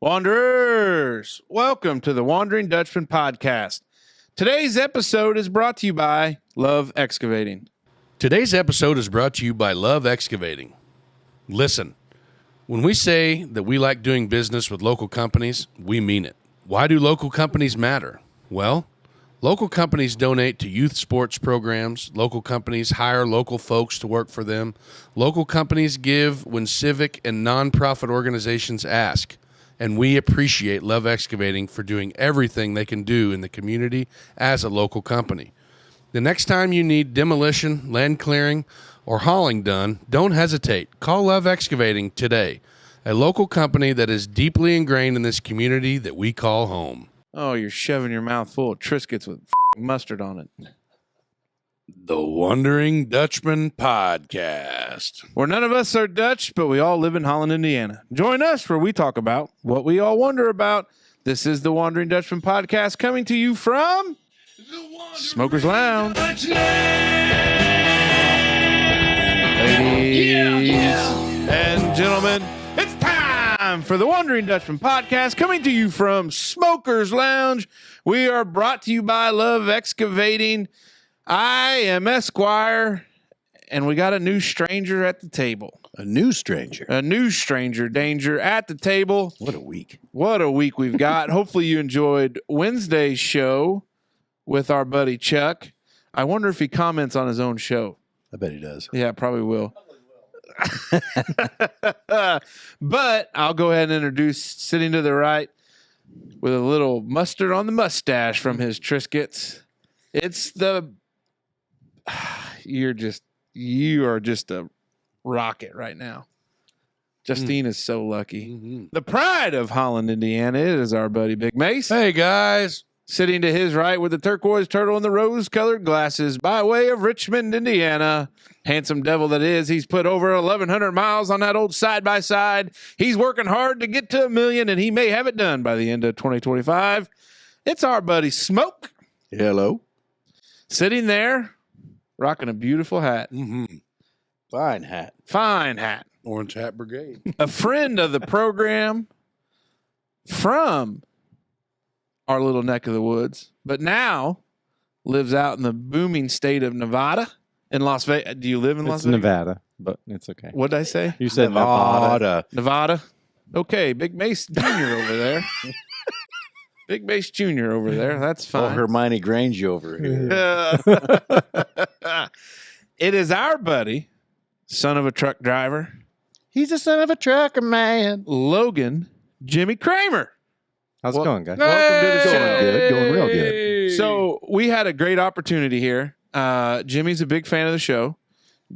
Wanderers, welcome to the Wondering Dutchmen podcast. Today's episode is brought to you by Love Excavating. Today's episode is brought to you by Love Excavating. Listen, when we say that we like doing business with local companies, we mean it. Why do local companies matter? Well, local companies donate to youth sports programs. Local companies hire local folks to work for them. Local companies give when civic and nonprofit organizations ask. And we appreciate Love Excavating for doing everything they can do in the community as a local company. The next time you need demolition, land clearing, or hauling done, don't hesitate. Call Love Excavating today, a local company that is deeply ingrained in this community that we call home. Oh, you're shoving your mouth full of Triscuits with mustard on it. The Wondering Dutchmen podcast. Where none of us are Dutch, but we all live in Holland, Indiana. Join us where we talk about what we all wonder about. This is the Wondering Dutchmen podcast coming to you from Smokers Lounge. Ladies and gentlemen, it's time for the Wondering Dutchmen podcast coming to you from Smokers Lounge. We are brought to you by Love Excavating. I am Esquire, and we got a new stranger at the table. A new stranger. A new stranger danger at the table. What a week. What a week we've got. Hopefully you enjoyed Wednesday's show with our buddy Chuck. I wonder if he comments on his own show. I bet he does. Yeah, probably will. But I'll go ahead and introduce, sitting to the right with a little mustard on the mustache from his Triscuits. It's the... You are just a rocket right now. Justine is so lucky. Mm-hmm. The pride of Holland, Indiana is our buddy Big Mace. Hey, guys. Sitting to his right with the turquoise turtle and the rose-colored glasses by way of Richmond, Indiana. Handsome devil that is. He's put over 1,100 miles on that old side-by-side. He's working hard to get to 1 million, and he may have it done by the end of 2025. It's our buddy Smoke. Hello. Sitting there, rocking a beautiful hat. Mm-hmm. Fine hat. Fine hat. Orange Hat Brigade. A friend of the program from our little neck of the woods, but now lives out in the booming state of Nevada in Las Vegas. Do you live in Las Vegas? It's Nevada, but it's okay. What did I say? You said Nevada. Nevada? Okay, Big Mace Jr. over there. Big Mace Jr. over there. That's fine. Oh, Hermione Granger over here. It is our buddy, son of a truck driver, He's a son of a trucker, man. Logan Jimmy Kramer. How's it going, guys? Welcome to the show. Going good. Going real good. So we had a great opportunity here. Jimmy's a big fan of the show.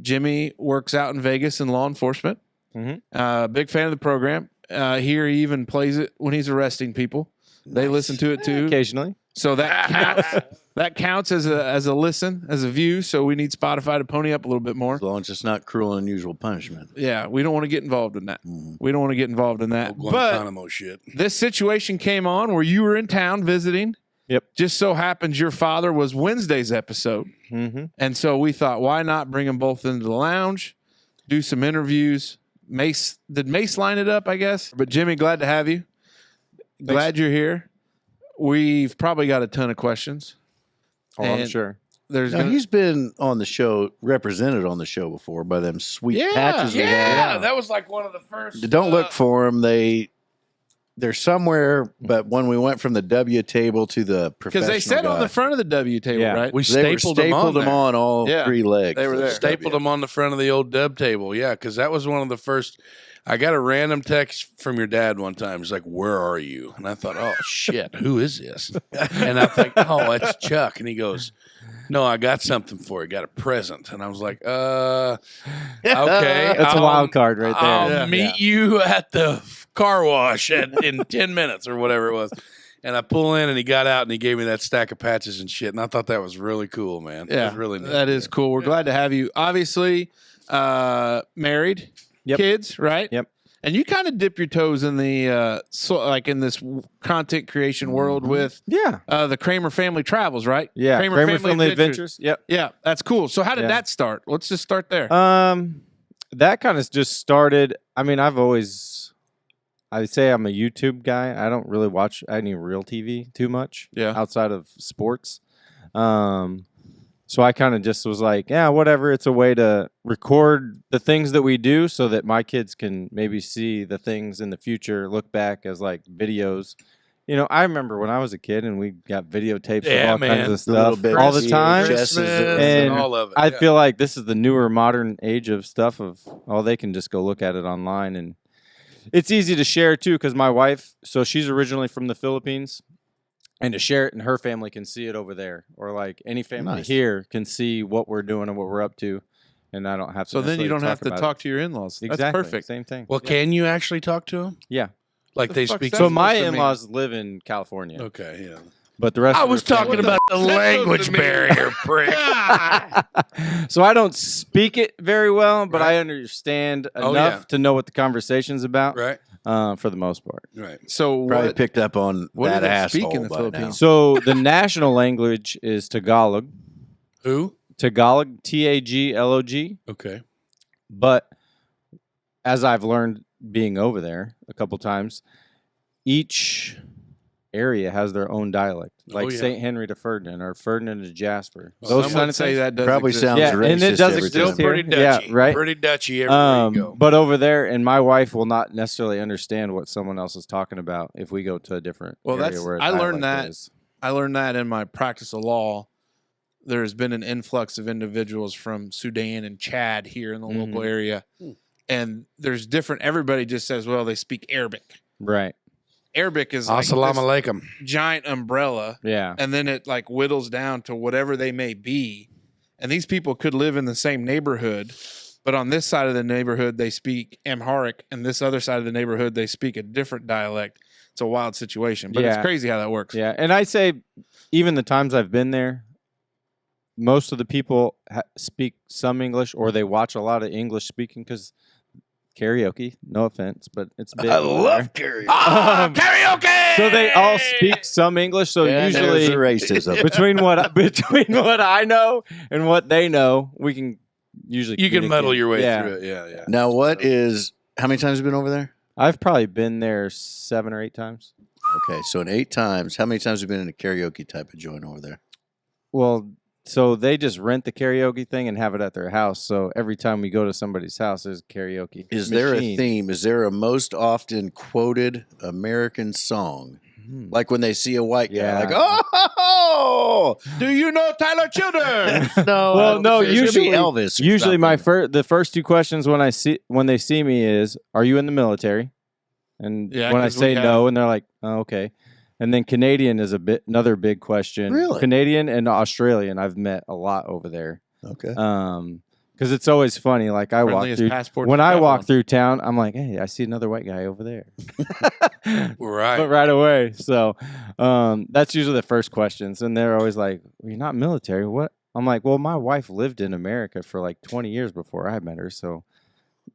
Jimmy works out in Vegas in law enforcement. Mm-hmm. Big fan of the program. Here he even plays it when he's arresting people. They listen to it too. Occasionally. So that counts. That counts as a listen, as a view. So we need Spotify to pony up a little bit more. As long as it's not cruel and unusual punishment. Yeah, we don't want to get involved in that. We don't want to get involved in that. No But Guantanamo shit. this situation came on where you were in town visiting. Yep. Just so happens your father was Wednesday's episode. Mm-hmm. And so we thought, why not bring them both into the lounge, do some interviews. Did Mace line it up, I guess? But Jimmy, glad to have you. Thanks. Glad you're here. We've probably got a ton of questions. Oh, I'm And sure. There's Now, he's been on the show, represented on the show before by them sweet patches we had. That was like one of the first. Don't look for them. They're somewhere, but when we went from the W table to the professional because they sat on the front of the W table, Yeah. right? We they stapled were them on stapled them there. on all Yeah. 3 legs. They were there. Stapled them on the front of the old dub table. Yeah, because that was one of the first. I got a random text from your dad one time. He's like, "Where are you?" And I thought, "Oh shit, who is this?" And I think, "Oh, it's Chuck." And he goes, "No, I got something for you. Got a present." And I was like, "Okay, That's a wild card right there. I'll Yeah. meet you at the car wash in 10 minutes or whatever it was." And I pull in, and he got out, and he gave me that stack of patches and shit. And I thought that was really cool, man. Yeah, it was really neat. that is cool. We're glad to have you. Obviously, married, Yep. kids, right? Yep. And you kind of dip your toes in the like in this content creation world with Yeah. the Kramer family travels, right? Yeah. Kramer Family Adventures. Yep. Yeah, that's cool. So how did Yeah. that start? Let's just start there. That kind of just started. I mean, I've always I say I'm a YouTube guy. I don't really watch any real TV too much. Yeah. Outside of sports. So I kind of just was like, yeah, whatever. It's a way to record the things that we do so that my kids can maybe see the things in the future, look back as like videos. You know, I remember when I was a kid and we got videotapes of all kinds of stuff all the time. And all of it. I feel like this is the newer modern age of stuff of, they can just go look at it online. And it's easy to share too because my wife, so she's originally from the Philippines. And to share it and her family can see it over there. Or like any family here can see what we're doing and what we're up to. And I don't have to. So then you don't have to talk to your in-laws. Exactly. That's perfect. Same thing. Well, can you actually talk to them? Yeah. Like they speak. So my in-laws live in California. Okay, yeah. But the rest I of was her family- talking about the language barrier, prick. So I don't speak it very well, but I understand enough to know what the conversation's about. Right. For the most part. Right. So Probably picked up on what that do they asshole speak in the by Philippines? now. So the national language is Tagalog. Who? Tagalog, Taglog. Okay. But as I've learned being over there a couple times, each area has their own dialect. Like St. Henry to Ferdinand or Ferdinand to Jasper. Those Those some kind would of say things. that does Probably exist. sounds Yeah, racist and it does every exist time. here. Pretty Yeah, Dutchy. right. Pretty Dutchy everywhere you go. But over there, and my wife will not necessarily understand what someone else is talking about if we go to a different area where I learned dialect that. is. I learned that in my practice of law. There's been an influx of individuals from Sudan and Chad here in the local area. And there's different, everybody just says, well, they speak Arabic. Right. Arabic is like Assalamu this alaikum. giant umbrella. Yeah. And then it like whittles down to whatever they may be. And these people could live in the same neighborhood, but on this side of the neighborhood, they speak Amharic, and this other side of the neighborhood, they speak a different dialect. It's a wild situation, but it's crazy how that works. Yeah. And I say, even the times I've been there, most of the people speak some English or they watch a lot of English speaking because karaoke, no offense, but it's big. I love karaoke. Karaoke! So they all speak some English. So And usually there's the racism. between what I know and what they know, we can usually You can communicate. muddle your way Yeah. through it. Yeah, yeah. Now, how many times have you been over there? I've probably been there 7 or 8 times. Okay, so in 8 times, how many times have you been in a karaoke type of joint over there? Well, so they just rent the karaoke thing and have it at their house. So every time we go to somebody's house, there's a karaoke. Is there a machine. theme? Is there a most often quoted American song? Like when they see a white guy, like, oh, Do you know Tyler Childers? no. Well, no, it's gonna be usually Elvis. or Usually, something. the first 2 questions when they see me is, "Are you in the military?" And Yeah, when I 'cause we say have- no, and they're like, "Oh, okay." And then Canadian is another big question. Really? Canadian and Australian, I've met a lot over there. Okay. Because it's always funny. Like I walk Friendliest through passport when to I travel walk on. through town, I'm like, "Hey, I see another white guy over there." Right. But right away. So that's usually the first questions. And they're always like, well, you're not military. What? I'm like, well, my wife lived in America for like 20 years before I met her. So,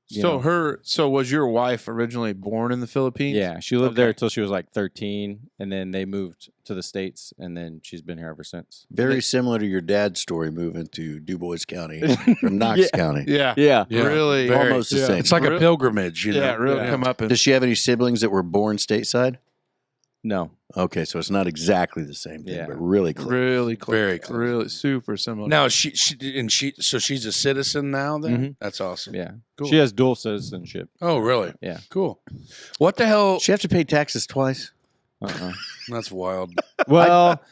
you know. So was your wife originally born in the Philippines? Yeah, she lived Okay. there until she was like 13. And then they moved to the States. And then she's been here ever since. Very similar to your dad's story moving to DuBois County from Knox Yeah. County. Yeah. Yeah. Yeah. Really. Very. Almost the same. It's like a Really? pilgrimage, you know. Yeah, really Yeah. come up and Does she have any siblings that were born stateside? No. Okay, so it's not exactly the same thing, Yeah. but really close. really close. Very close. Really super similar. Now so she's a citizen now then? Mhm. That's awesome. Yeah. Cool. She has dual citizenship. Oh, really? Yeah. Cool. What the hell? She have to pay taxes twice? That's wild. Well,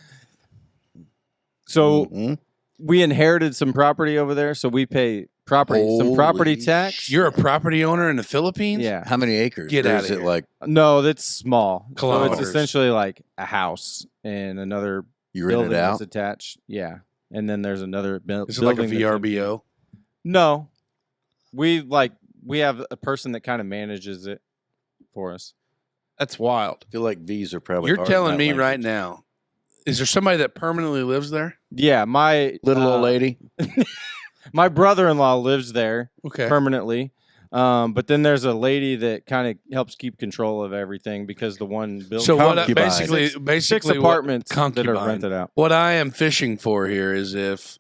so Mhm. we inherited some property over there. So we pay some property Holy tax. You're a property owner in the Philippines? Yeah. How many acres? Get Or outta is it here. like No, that's small. So Kilometers. it's essentially like a house and another you rent building it that's out? attached. Yeah. And then there's another Is it like a building that's VRBO? No. We have a person that kind of manages it for us. That's wild. I feel like these are probably You're hard in telling that me language. right now, is there somebody that permanently lives there? Yeah, my Little old lady? my brother-in-law lives there Okay. permanently. But then there's a lady that kind of helps keep control of everything because the one building So what Concubine. basically six what- apartments that are concubine. rented out. What I am fishing for here is if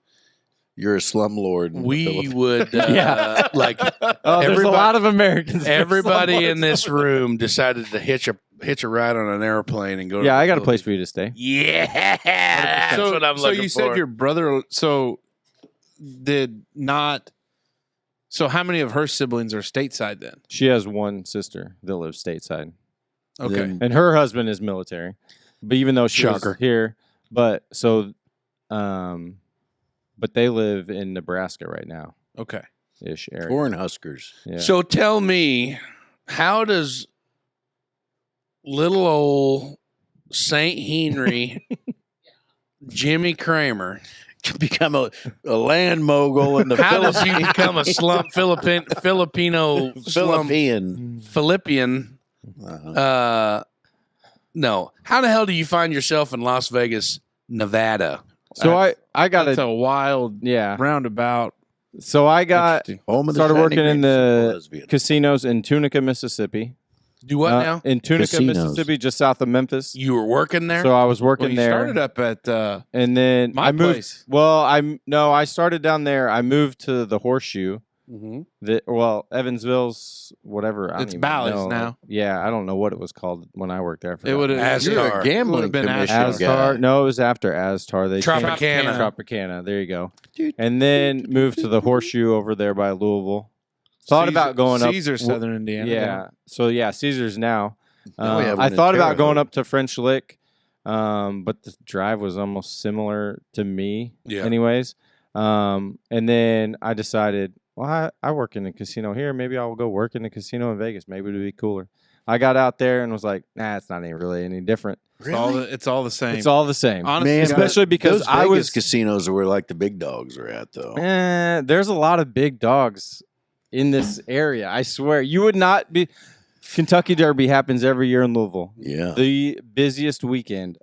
You're a slumlord. in the We Philippines. would Yeah. like Oh, there's a everybody- lot of Americans. everybody in this room decided to hitch a ride on an airplane and go. Yeah, to I the got a place Philippines. for you to stay. Yeah, that's so, what I'm so looking you for. said your brother. So did not. So how many of her siblings are stateside then? She has one sister that lives stateside, Okay. Then- and her husband is military. But even though she Shocker. was here, but they live in Nebraska right now, Okay. ish area. Corn Huskers. Yeah. So tell me, how does little old Saint Henry Jimmy Kramer, Become a land mogul in the how does Philippines. he become a Filipino slum Philippine. Philippian? No. How the hell do you find yourself in Las Vegas, Nevada? So I got That's a a wild yeah. roundabout. So I got Interesting. Home of the started Shining working in Grapes of the lesbian. casinos in Tunica, Mississippi. Do what now? In Tunica, Casinos. Mississippi, just south of Memphis. You were working there? So I was working Well, you there. started up at And then my I moved. place. Well, I started down there. I moved to the Horseshoe. Mhm. Evansville's whatever. I don't It's even Bally's know. now. Yeah, I don't know what it was called when I worked there. I It forgot. would have. Astar. You're a gambling been commissioner Astar. guy. Astar. No, it was after Astar. They changed- Tropicana. Tropicana. There you go. Dude. And then moved to the Horseshoe over there by Louisville. Thought about going up. Caesar, Southern Indiana. Yeah. So yeah, Caesar's now. Now we have one I in thought about Terre going Haute. up to French Lick, but the drive was almost similar to me. Yeah. Anyways, and then I decided, well, I work in a casino here. Maybe I'll go work in a casino in Vegas. Maybe it'd be cooler. I got out there and was like, nah, it's not really any different. It's all the same. It's all the same. Honestly, Man, Especially because those I Vegas was. casinos are where like the big dogs are at, though. There's a lot of big dogs in this area. I swear, you would not be. Kentucky Derby happens every year in Louisville. Yeah. The busiest weekend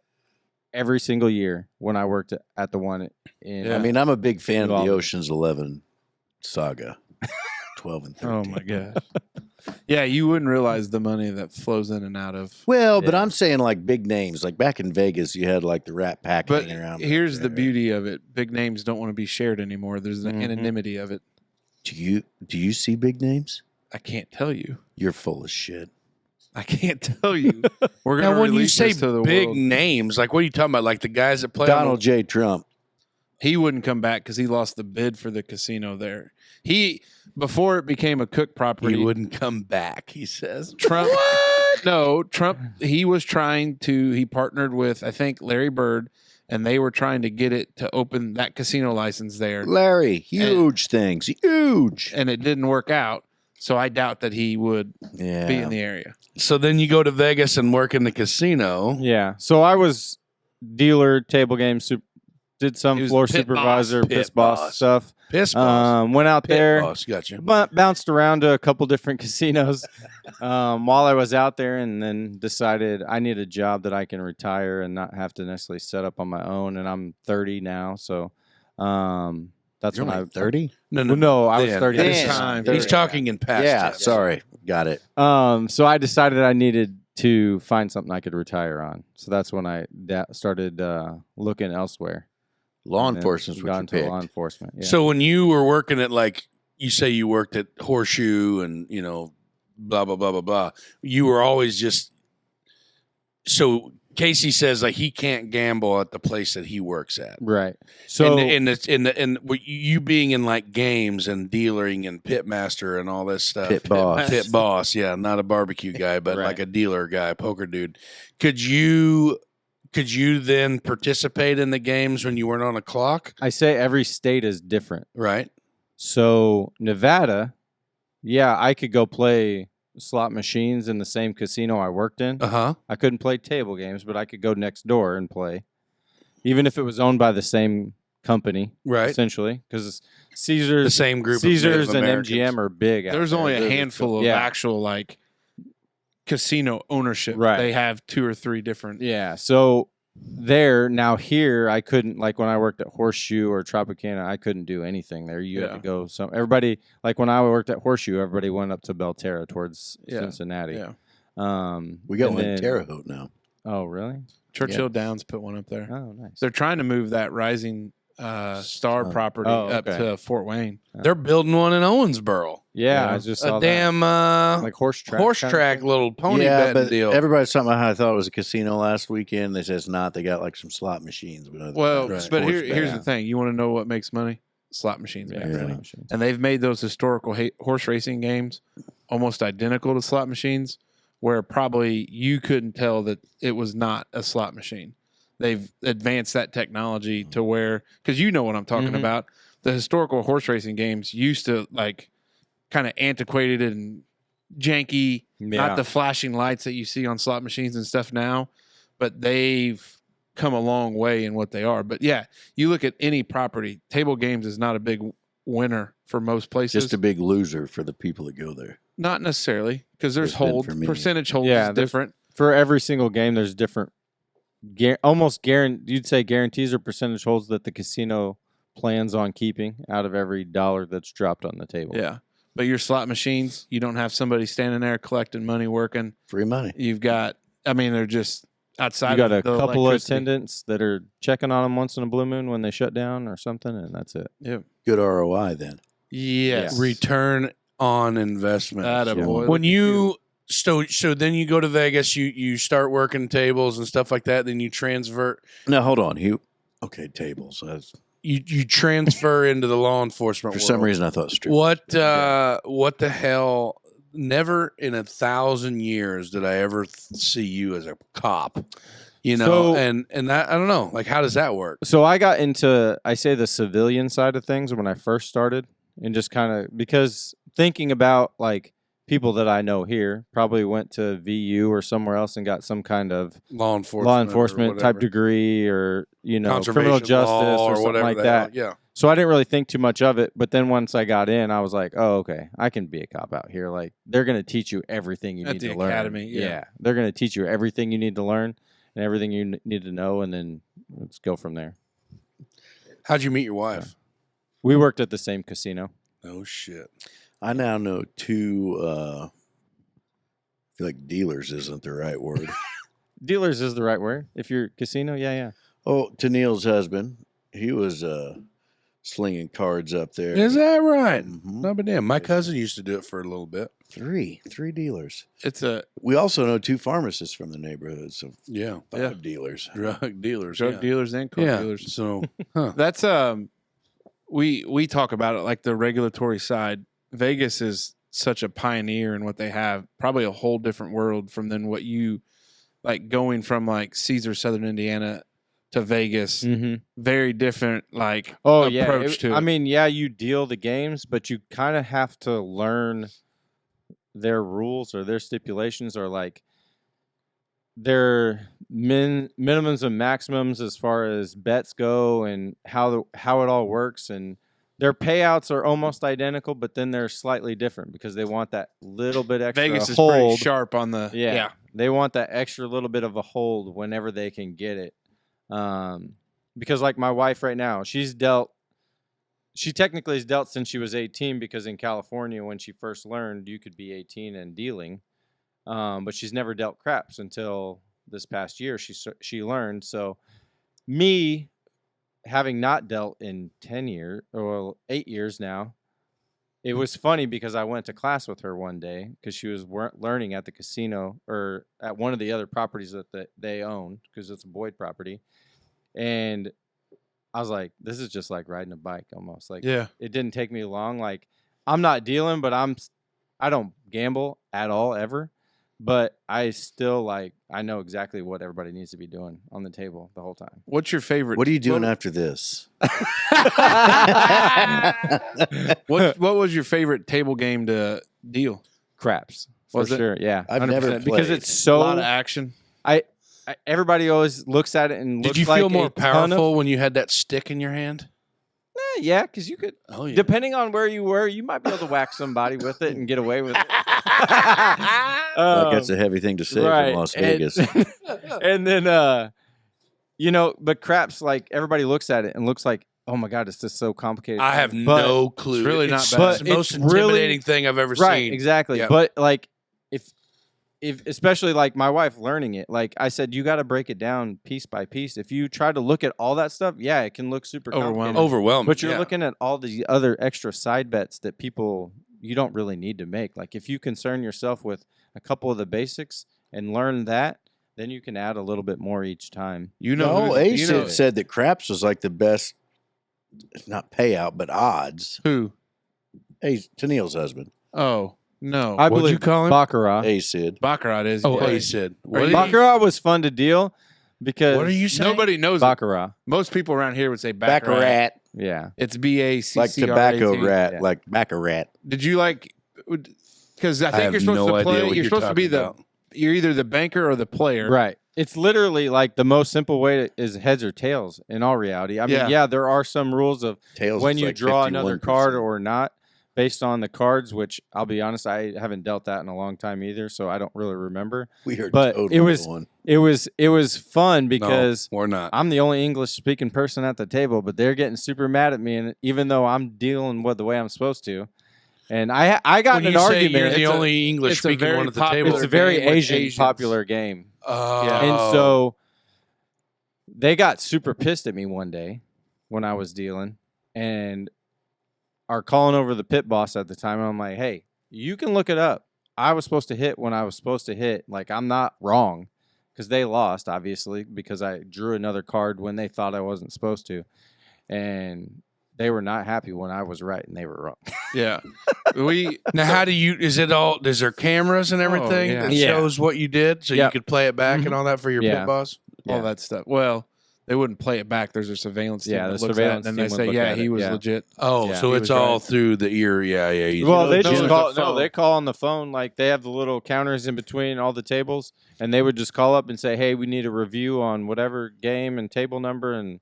every single year when I worked at the one in. Yeah. I mean, I'm a big fan of the Involved. Ocean's 11 saga. 12 and 13. Oh my gosh. Yeah, you wouldn't realize the money that flows in and out of. Well, but Yeah. I'm saying like big names. Like back in Vegas, you had like the Rat Pack But hanging around. here's back the there. beauty of it: big names don't want to be shared anymore. There's an Mhm. anonymity of it. Do you see big names? I can't tell you. You're full of shit. I can't tell you. We're gonna Now, when you release say this to the big world. names, like what are you talking about? Like the guys that play on Donald J. Trump. He wouldn't come back because he lost the bid for the casino there. He before it became a Cook the, property. he wouldn't come back, he says. Trump. No, Trump. He was trying to. He partnered with I think Larry Bird, and they were trying to get it to open that casino license there, Larry, huge things. Huge. and it didn't work out. So I doubt that he would Yeah. be in the area. So then you go to Vegas and work in the casino. Yeah. So I was dealer, table game, did He some was floor pit boss. supervisor, Pit piss boss boss. stuff. Piss boss. Went out Pit there, boss, gotcha. bounced around to a couple different casinos while I was out there, and then decided I need a job that I can retire and not have to necessarily set up on my own. And I'm 30 now, so that's You're when only I 30? No, I was Dan. 30 At at this the time. time. He's talking in past Yeah, tense. sorry. Got it. So I decided I needed to find something I could retire on. So that's when I started looking elsewhere. Law And then enforcement's got what you into picked. law enforcement. Yeah. So when you were working at, like, you say you worked at Horseshoe and, blah, blah, blah, blah, blah. You were always just, so Casey says like he can't gamble at the place that he works at. right. So in you being in like games and dealing and pitmaster and all this stuff. Pit boss. Pit boss, yeah, not a barbecue guy, but Right. like a dealer guy, poker dude. Could you then participate in the games when you weren't on a clock? I say every state is different. Right. So Nevada, yeah, I could go play slot machines in the same casino I worked in. Uh-huh. I couldn't play table games, but I could go next door and play, even if it was owned by the same company, Right. essentially, because The Caesars, same group Caesars of and Native MGM are big. out There's there. only a They're- handful of yeah. actual like casino ownership. Right. They have 2 or 3 different. Yeah. So here, I couldn't, like when I worked at Horseshoe or Tropicana, I couldn't do anything there. You had Yeah. to go everybody, like when I worked at Horseshoe, everybody went up to Belterra towards Yeah. Cincinnati. Yeah. We got and one in then- Terre Haute now. Oh, really? Churchill Downs put one up there. Oh, nice. They're trying to move that rising Star property up to Fort Wayne. They're building one in Owensboro. Yeah, I just saw a damn like horse track little pony yeah, betting but deal. everybody's talking about how I thought it was a casino last weekend. They said it's not. They got like some slot machines. But But here's the thing. You want to know what makes money? Slot machines make money. And they've made those historical horse racing games almost identical to slot machines, where probably you couldn't tell that it was not a slot machine. They've advanced that technology to where, because you know what I'm talking about, the historical horse racing games used to like kind of antiquated and janky, not the flashing lights that you see on slot machines and stuff now, but they've come a long way in what they are. But yeah, you look at any property, table games is not a big winner for most places. Just a big loser for the people that go there. Not necessarily, because there's percentage hold is different. For every single game, there's different, almost guaranteed, you'd say guarantees or percentage holds that the casino plans on keeping out of every dollar that's dropped on the table. Yeah. But your slot machines, you don't have somebody standing there collecting money, working. Free money. You've got, they're just outside. You got of a couple of attendants that are checking on them once in a blue moon when they shut down or something, and that's it. Yep. Good ROI then. Yes. Return on investment. Attaboy. When you so then you go to Vegas, you start working tables and stuff like that. Then you transfer. Now hold on, tables. You transfer into the law enforcement For world. some reason, I thought strip. What the hell? Never in 1,000 years did I ever see you as a cop. You know, So- and that I don't know. Like, how does that work? So I got into, I say, the civilian side of things when I first started, and just kind of, because thinking about like people that I know here probably went to VU or somewhere else and got some kind of Law enforcement type whatever. degree, or criminal Conservation justice law or something whatever like the that. hell. Yeah. So I didn't really think too much of it. But then once I got in, I was like, oh, okay, I can be a cop out here. Like, they're going to teach you everything you At need the to learn. academy, yeah. They're going to teach you everything you need to learn and everything you need to know, and then let's go from there. How'd you meet your wife? We worked at the same casino. Oh shit. I now know two. I feel like dealers isn't the right word. Dealers is the right word. If you're casino, yeah. Oh, to Neil's husband, he was slinging cards up there. Is that right? Mhm. No, but damn, my cousin used to do it for a little bit. Three dealers. We We also know two pharmacists from the neighborhood, so Yeah. 5 dealers. Drug dealers. drug dealers and coke Yeah. dealers. So That's we talk about it like the regulatory side. Vegas is such a pioneer in what they have, probably a whole different world from than what you like going from like Caesar, Southern Indiana to Vegas. Mm-hmm. Very different like yeah. approach to it. I mean, yeah, you deal the games, but you kind of have to learn their rules or their stipulations, or like their minimums and maximums as far as bets go, and how it all works. And their payouts are almost identical, but then they're slightly different because they want that little bit extra Vegas is hold. pretty sharp on the Yeah. They want that extra little bit of a hold whenever they can get it. Because like my wife right now, she technically has dealt since she was 18, because in California, when she first learned, you could be 18 and dealing. But she's never dealt craps until this past year. She learned. So me having not dealt in 10 years or 8 years now, it was funny because I went to class with her one day because she was learning at the casino or at one of the other properties that they own, because it's a Boyd property. And I was like, this is just like riding a bike almost. Like, Yeah. it didn't take me long. Like, I'm not dealing, but I don't gamble at all ever. But I still I know exactly what everybody needs to be doing on the table the whole time. What's your favorite? What are you doing after this? What was your favorite table game to deal? Craps. For Was it? sure. Yeah. I've never 100%, because played. it's so A lot of action. everybody always looks at it and did looks you like feel more a ton of- powerful when you had that stick in your hand? Yeah, because you could, Oh yeah. depending on where you were, you might be able to whack somebody with it and get away with it. Like that's a heavy thing to say right. from Las And- Vegas. And then, but craps, like everybody looks at it and looks like, oh my God, it's just so complicated. I have But- no clue. it's really not bad. It's the But most it's really- intimidating thing I've ever Right, seen. exactly. Yeah. But like, especially like my wife learning it, like I said, you got to break it down piece by piece. If you try to look at all that stuff, yeah, it can look super complicated. Overwhelming. But you're looking at all the other extra side bets that you don't really need to make. Like if you concern yourself with a couple of the basics and learn that, then you can add a little bit more each time. Ace said that craps was like the best, not payout, but odds. Who? Ace, Tennille's husband. Oh, no. I What'd believe you call him? Baccarat. Ace said. Baccarat is. Oh, yeah. Ace said. Baccarat was fun to deal because What are you saying? Nobody knows it. Baccarat. Most people around here would say Baccarat. Baccarat. Yeah. It's BACCRAT. Like tobacco rat, Yeah. like Baccarat. Did you like? Because I think have you're supposed no to idea play. what You're supposed to be talking about. You're either the banker or the player. Right. It's literally like the most simple way is heads or tails in all reality. I mean, Yeah. there are some rules of Tails when is you like draw another 51%. card or not based on the cards, which I'll be honest, I haven't dealt that in a long time either, so I don't really remember. We heard But Toad it was- one. It was fun because we're not. I'm the only English speaking person at the table, but they're getting super mad at me, and even though I'm dealing with the way I'm supposed to, and I got When in an you say argument. you're the It's a- only English it's a speaking very one at the popular- table. It's a very game with Asian Asians. popular game. Oh. And so they got super pissed at me one day when I was dealing and are calling over the pit boss at the time. And I'm like, hey, you can look it up. I was supposed to hit when I was supposed to hit. Like, I'm not wrong because they lost, obviously, because I drew another card when they thought I wasn't supposed to. And they were not happy when I was right and they were wrong. Yeah. Now, how do you? Is there cameras and everything yeah. that Yeah. shows what you did, so you Yep. could play it back and all that for your Yeah. pit boss? all Yeah. that stuff. Well, they wouldn't play it back. There's a surveillance team Yeah, that the looks surveillance at it, and team they would say, look yeah, at he it, was yeah. legit. Oh, Yeah. so He it's was all right. through the ear. Yeah. You Well, know, they those just are call. the No, phone. they call on the phone. Like they have the little counters in between all the tables, and they would just call up and say, "Hey, we need a review on whatever game and table number," and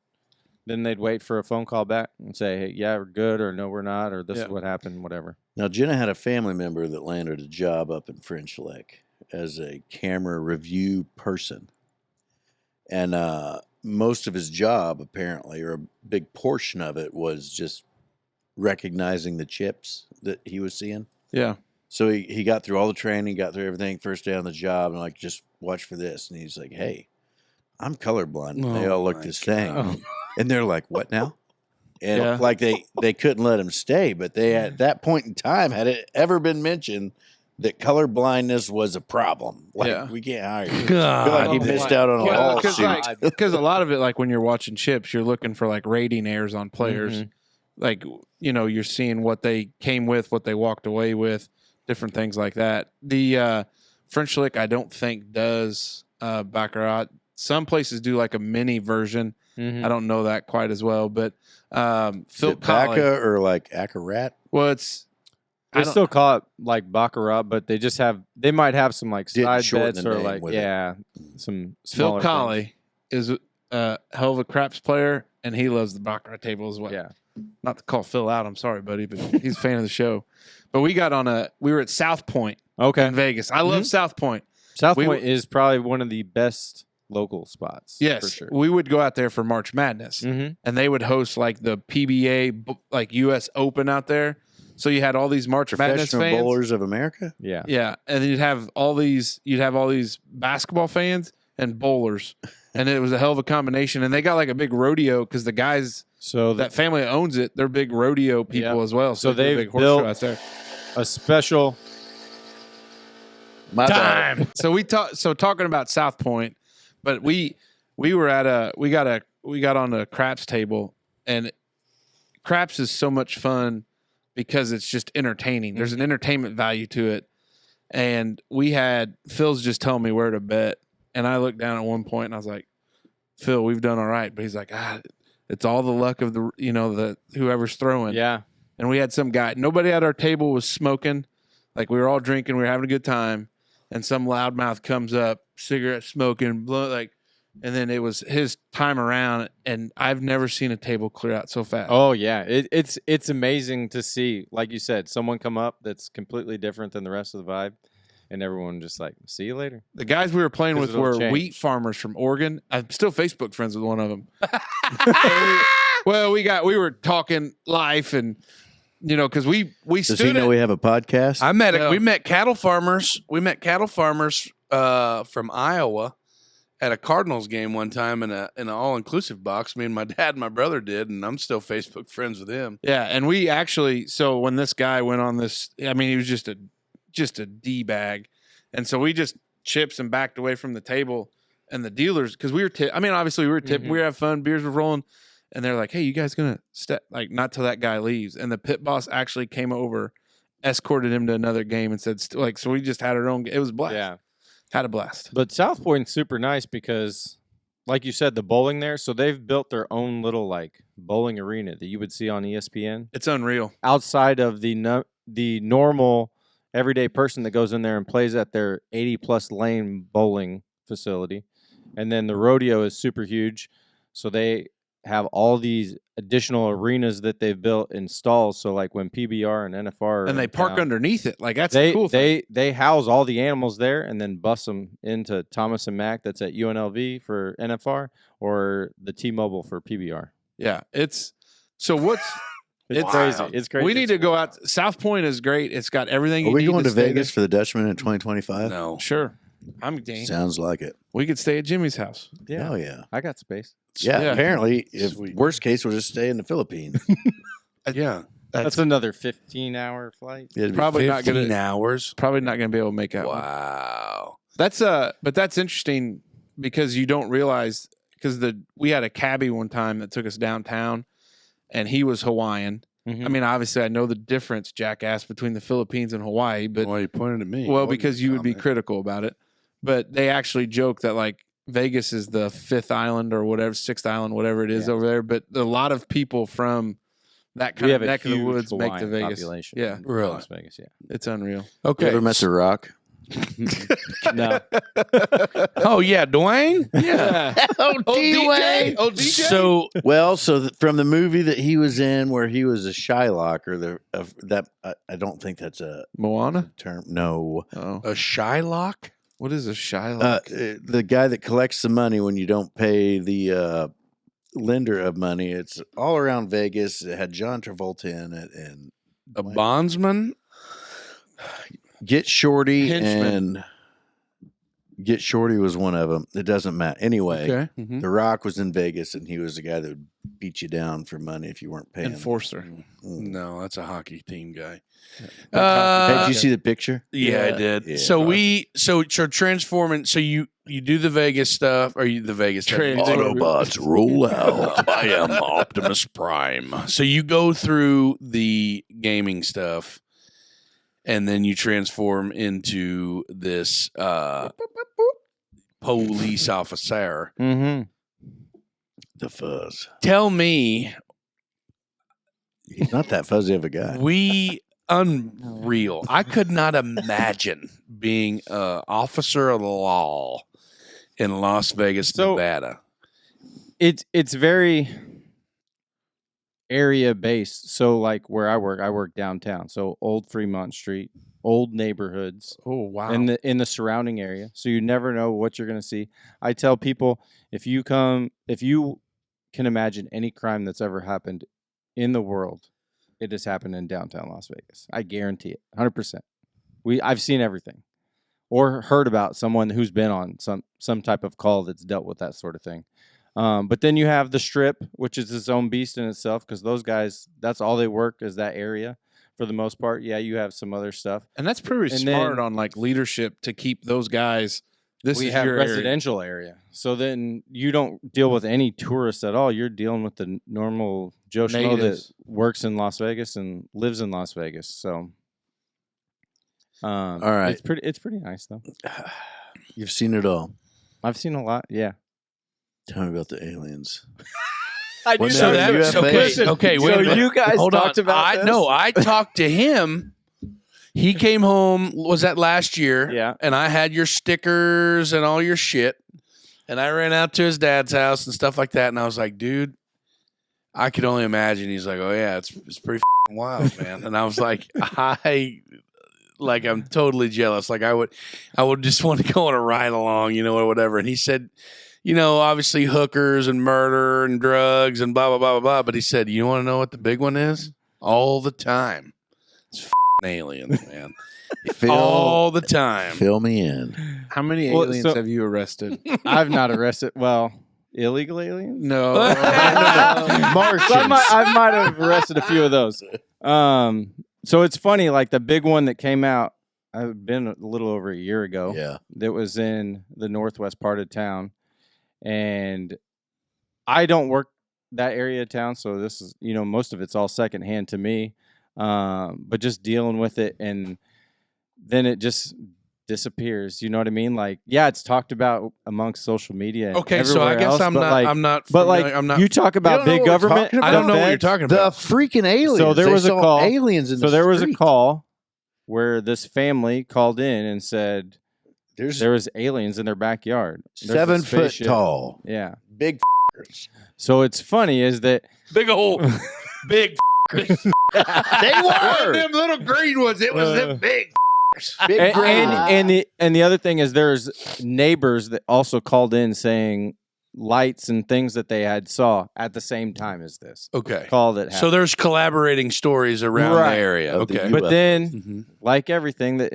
then they'd wait for a phone call back and say, "Hey, yeah, we're good," or "No, we're not," or "This is Yeah. what happened," whatever. Now, Jenna had a family member that landed a job up in French Lick as a camera review person. And most of his job, apparently, or a big portion of it, was just recognizing the chips that he was seeing. Yeah. So he got through all the training, got through everything, first day on the job, and like, just watch for this. And he's like, hey, I'm colorblind. And they Oh all look my the same. God. And they're like, what now? And Yeah. like they couldn't let him stay, but they at that point in time, had it ever been mentioned that color blindness was a problem? Like, Yeah. we can't hire you. God. Feel like he Oh, missed my- out on a Well, lawsuit. because a lot of it, like when you're watching chips, you're looking for like rating errors on players. Mhm. Like, you're seeing what they came with, what they walked away with, different things like that. The French Lick, I don't think does Baccarat. Some places do like a mini version. Mhm. I don't know that quite as well, but Is Phil it Colley. Bacca or like Accarat? Well, They still call it like Baccarat, but they might have some like Didn't side shorten bets the or name like with it. some Phil smaller Colley is a hell of a craps player, and he loves the Baccarat table as well. things. Yeah. Not to call Phil out, I'm sorry, buddy, but he's a fan of the show. But we were at South Point Okay. in Vegas. I love South Point. South We- Point is probably one of the best local spots. Yes, for sure. we would go out there for March Madness, Mm-hmm. and they would host like the PBA, like U.S. Open out there. So you had all these March Madness Professional fans. Bowlers of America? Yeah. Yeah, and then you'd have all these basketball fans and bowlers, and it was a hell of a combination. And they got like a big rodeo because the guys So that family that owns it, they're big rodeo people Yep. as well. So they do a they've big horse show built- out there. a special My bad. So talking about South Point, but we got on a craps table, and craps is so much fun because it's just entertaining. There's an entertainment value to it. And Phil's just telling me where to bet. And I looked down at one point and I was like, Phil, we've done all right. But he's like, it's all the luck of the whoever's throwing. Yeah. And we had some guy, nobody at our table was smoking. Like we were all drinking, we were having a good time. And some loudmouth comes up, cigarette smoking, and then it was his time around. And I've never seen a table clear out so fast. Oh yeah. It's amazing to see, like you said, someone come up that's completely different than the rest of the vibe, and everyone just like, see you later. The guys we were playing 'Cause with it'll were change. wheat farmers from Oregon. I'm still Facebook friends with one of them. Well, we were talking life, and because we Does stood he know at- we have a podcast? No. We met cattle farmers. We met cattle farmers from Iowa at a Cardinals game one time in an all-inclusive box. Me and my dad and my brother did, and I'm still Facebook friends with him. Yeah, and we actually, so when this guy went on this, I mean, he was just a D bag, and so we just chips and backed away from the table, and the dealers, because we were, obviously we were tipping, we were having fun, beers were rolling, and they're like, "Hey, you guys gonna step not till that guy leaves?" And the pit boss actually came over, escorted him to another game, and said, so we just had our own. It was a blast. Yeah. Had a blast. But South Point's super nice because, like you said, the bowling there. So they've built their own little bowling arena that you would see on ESPN It's unreal. outside of the normal everyday person that goes in there and plays at their 80+ lane bowling facility. And then the rodeo is super huge. So they have all these additional arenas that they've built in stalls. So when PBR and NFR are And they in park town, underneath it. That's the cool thing. they house all the animals there and then bus them into Thomas and Mack that's at UNLV for NFR or the T-Mobile for PBR. Yeah, it's crazy. It's crazy. We need to go out. South Point is great. It's got everything. Are you we need going to stay Vegas there. for the Dutchman in 2025? No. Sure. I'm game. Sounds like it. We could stay at Jimmy's house. Yeah, Oh, yeah. I got space. Yeah, Yeah. apparently, if Sweet. worst case, we'll just stay in the Philippines. Yeah. That's another 15-hour flight. It'd be Probably not 15 gonna. hours. Probably not gonna be able to make that one. Wow. But that's interesting because you don't realize we had a cabbie one time that took us downtown, and he was Hawaiian. Mhm. I mean, obviously, I know the difference, jackass, between the Philippines and Hawaii, but Why are you pointing at me? well, because you would be critical about it. But they actually joke that Vegas is the fifth island or whatever, sixth island, whatever it is over there. But a lot of people from that We kind have of a neck of the huge woods make the Hawaiian Vegas. population. Yeah, in Really? Las Vegas, yeah. it's unreal. You Okay. ever met The Rock? No. Oh, yeah, Dwayne? Yeah. Oh, DJ. Oh, DJ. So, Well, from the movie that he was in where he was a Shylock, I don't think that's a Moana. term. No. Oh, a Shylock? what is a Shylock? The guy that collects the money when you don't pay the lender of money. It's all around Vegas. It had John Travolta in it, and A bondsman? Get Shorty Henchman. and Get Shorty was one of them. It doesn't matter. Anyway, Okay. Mhm. The Rock was in Vegas, and he was the guy that would beat you down for money if you weren't paying. Enforcer. Mm. No, that's a hockey team guy. Hey, did you see the picture? Yeah, I did. Yeah. So transforming. So you do the Vegas stuff, or you the Vegas stuff? Autobots roll out. I am Optimus Prime. So you go through the gaming stuff, and then you transform into this police officer. Mm-hmm. The fuzz. Tell me, He's not that fuzzy of a guy. unreal. I could not imagine being an officer of the law in Las Vegas, So- Nevada. It's very area based. So where I work downtown. So old Fremont Street, old neighborhoods Oh wow. in the surrounding area. So you never know what you're going to see. I tell people if you can imagine any crime that's ever happened in the world, it has happened in downtown Las Vegas. I guarantee it. 100%. I've seen everything or heard about someone who's been on some type of call that's dealt with that sort of thing. But then you have the Strip, which is its own beast in itself, because those guys, that's all they work is that area for the most part. Yeah, you have some other stuff. And that's pretty And smart then- on leadership to keep those guys. This we is have your area. residential area. So then you don't deal with any tourists at all. You're dealing with the normal Joe Schmo that Natives. works in Las Vegas and lives in Las Vegas. So All right. it's pretty nice though. You've seen it all. I've seen a lot. Yeah. Tell me about the aliens. I When So that that's UFA okay. Okay, wait a minute. you guys Hold talked on. about this? No, I talked to him. He came home. Was that last year? Yeah. And I had your stickers and all your shit. And I ran out to his dad's house and stuff like that. And I was like, dude, I could only imagine. He's like, oh yeah, it's pretty wild, man. And I was like, I'm totally jealous. Like I would just want to go on a ride along, or whatever. And he said, obviously hookers and murder and drugs and blah, blah, blah, blah, blah. But he said, you want to know what the big one is? all the time. It's aliens, man. Fill, All the time. fill me in. How many Well, aliens so- have you arrested? I've not arrested. Well, illegal aliens. No. Martians. So I might have arrested a few of those. So it's funny, like the big one that came out, I've been a little over a year ago. Yeah. That was in the northwest part of town, and I don't work that area of town, so this is, most of it's all secondhand to me. But just dealing with it, and then it just disappears. You know what I mean? Like, yeah, it's talked about amongst social media. And Okay, so I everywhere guess else, I'm but not. like, I'm not. But like, familiar- I'm not. you talk about don't know big what we're government. talking about? I don't know what you're feds, talking The about. freaking aliens. So there They was a saw call. aliens in So the there was a street. call where this family called in and said There's there was aliens in their backyard. There's a 7 foot spaceship. tall. Yeah. Big So it's funny is that Big old, big. They Wasn't were them little green ones. It was them big. big and, green. and the other thing is there's neighbors that also called in saying lights and things that they had saw at the same time as this Okay. call that happened. So there's collaborating stories around Right. the area. Of the Okay. U.S. But then, Mhm. like everything that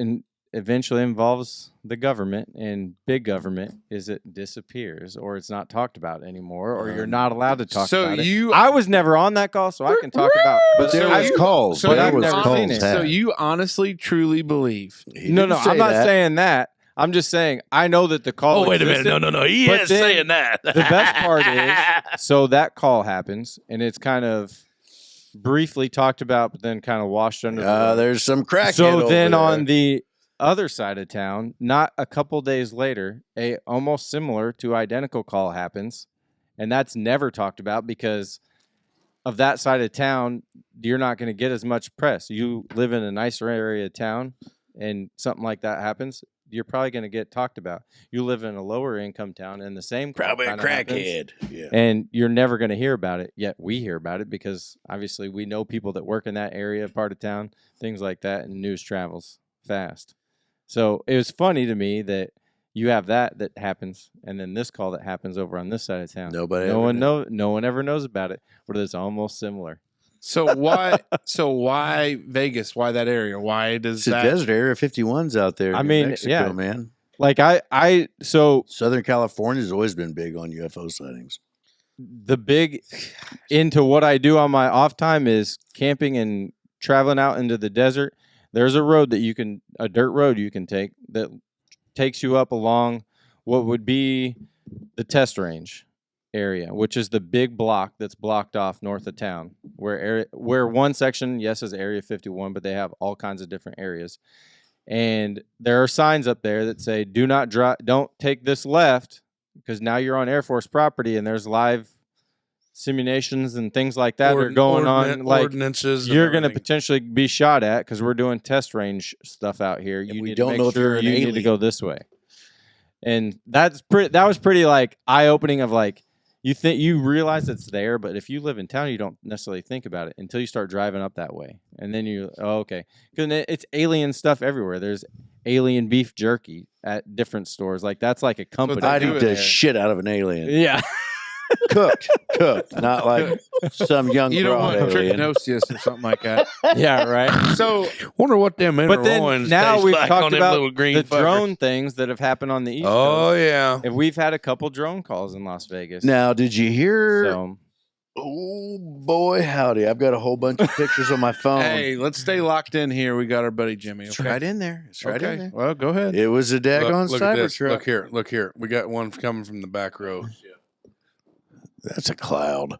eventually involves the government and big government, is it disappears or it's not talked about anymore, or you're not allowed to talk So about it. you- I was never on that call, so I can talk about. But there So was you- calls. So, But there I've was never calls seen it. had. so you honestly, truly believe? He No, didn't I'm say not that. saying that. I'm just saying I know that the call. Oh, wait a minute. existed. No. He But is then saying that. The best part is, so that call happens, and it's kind of briefly talked about, but then kind of washed under the rug. There's some crackhead So over then there. on the other side of town, not a couple days later, a almost similar to identical call happens, and that's never talked about because of that side of town. You're not going to get as much press. You live in a nicer area of town, and something like that happens, you're probably going to get talked about. You live in a lower income town, and the same call probably a kinda happens, crackhead. Yeah. and you're never going to hear about it. Yet we hear about it because obviously we know people that work in that area, part of town, things like that, and news travels fast. So it was funny to me that you have that happens, and then this call that happens over on this side of town. Nobody no ever one knew. no one ever knows about it, but it's almost similar. So why? So why Vegas? Why that area? Why does It's a that? desert area. 51's out there. I in mean, Mexico, yeah. man. Like so Southern California's always been big on UFO sightings. the big into what I do on my off time is camping and traveling out into the desert. There's a road that a dirt road you can take that takes you up along what would be the test range area, which is the big block that's blocked off north of town, where one section, yes, is Area 51, but they have all kinds of different areas. And there are signs up there that say, "Do not drive. Don't take this left, because now you're on Air Force property, and there's live simulations and things like that are going on. Like ordinances. and you're going to everything. potentially be shot at because we're doing test range stuff out here. And You we need don't to know make if you're sure an you need to alien." go this way." And that was pretty like eye opening. Of like, you realize it's there, but if you live in town, you don't necessarily think about it until you start driving up that way, and then okay, because it's alien stuff everywhere. There's alien beef jerky at different stores. Like that's like a company. I'd do eat it the there. shit out of an alien. Yeah. Cooked, not like some young You don't broad want alien. trichinosis or something like that. Yeah, right. So Wonder what them But then Inner now taste we've like talked on them about little green the fuckers. drone things that have happened on the East Oh Coast. yeah. And we've had a couple drone calls in Las Vegas. Now, did you hear? So Oh boy, howdy! I've got a whole bunch of pictures on my phone. hey, let's stay locked in here. We got our buddy Jimmy. It's Okay. right in there. It's right okay. in there. Well, go ahead. It was a daggone Look at this. Cybertruck. Look here. We got one coming from the back row. That's a cloud.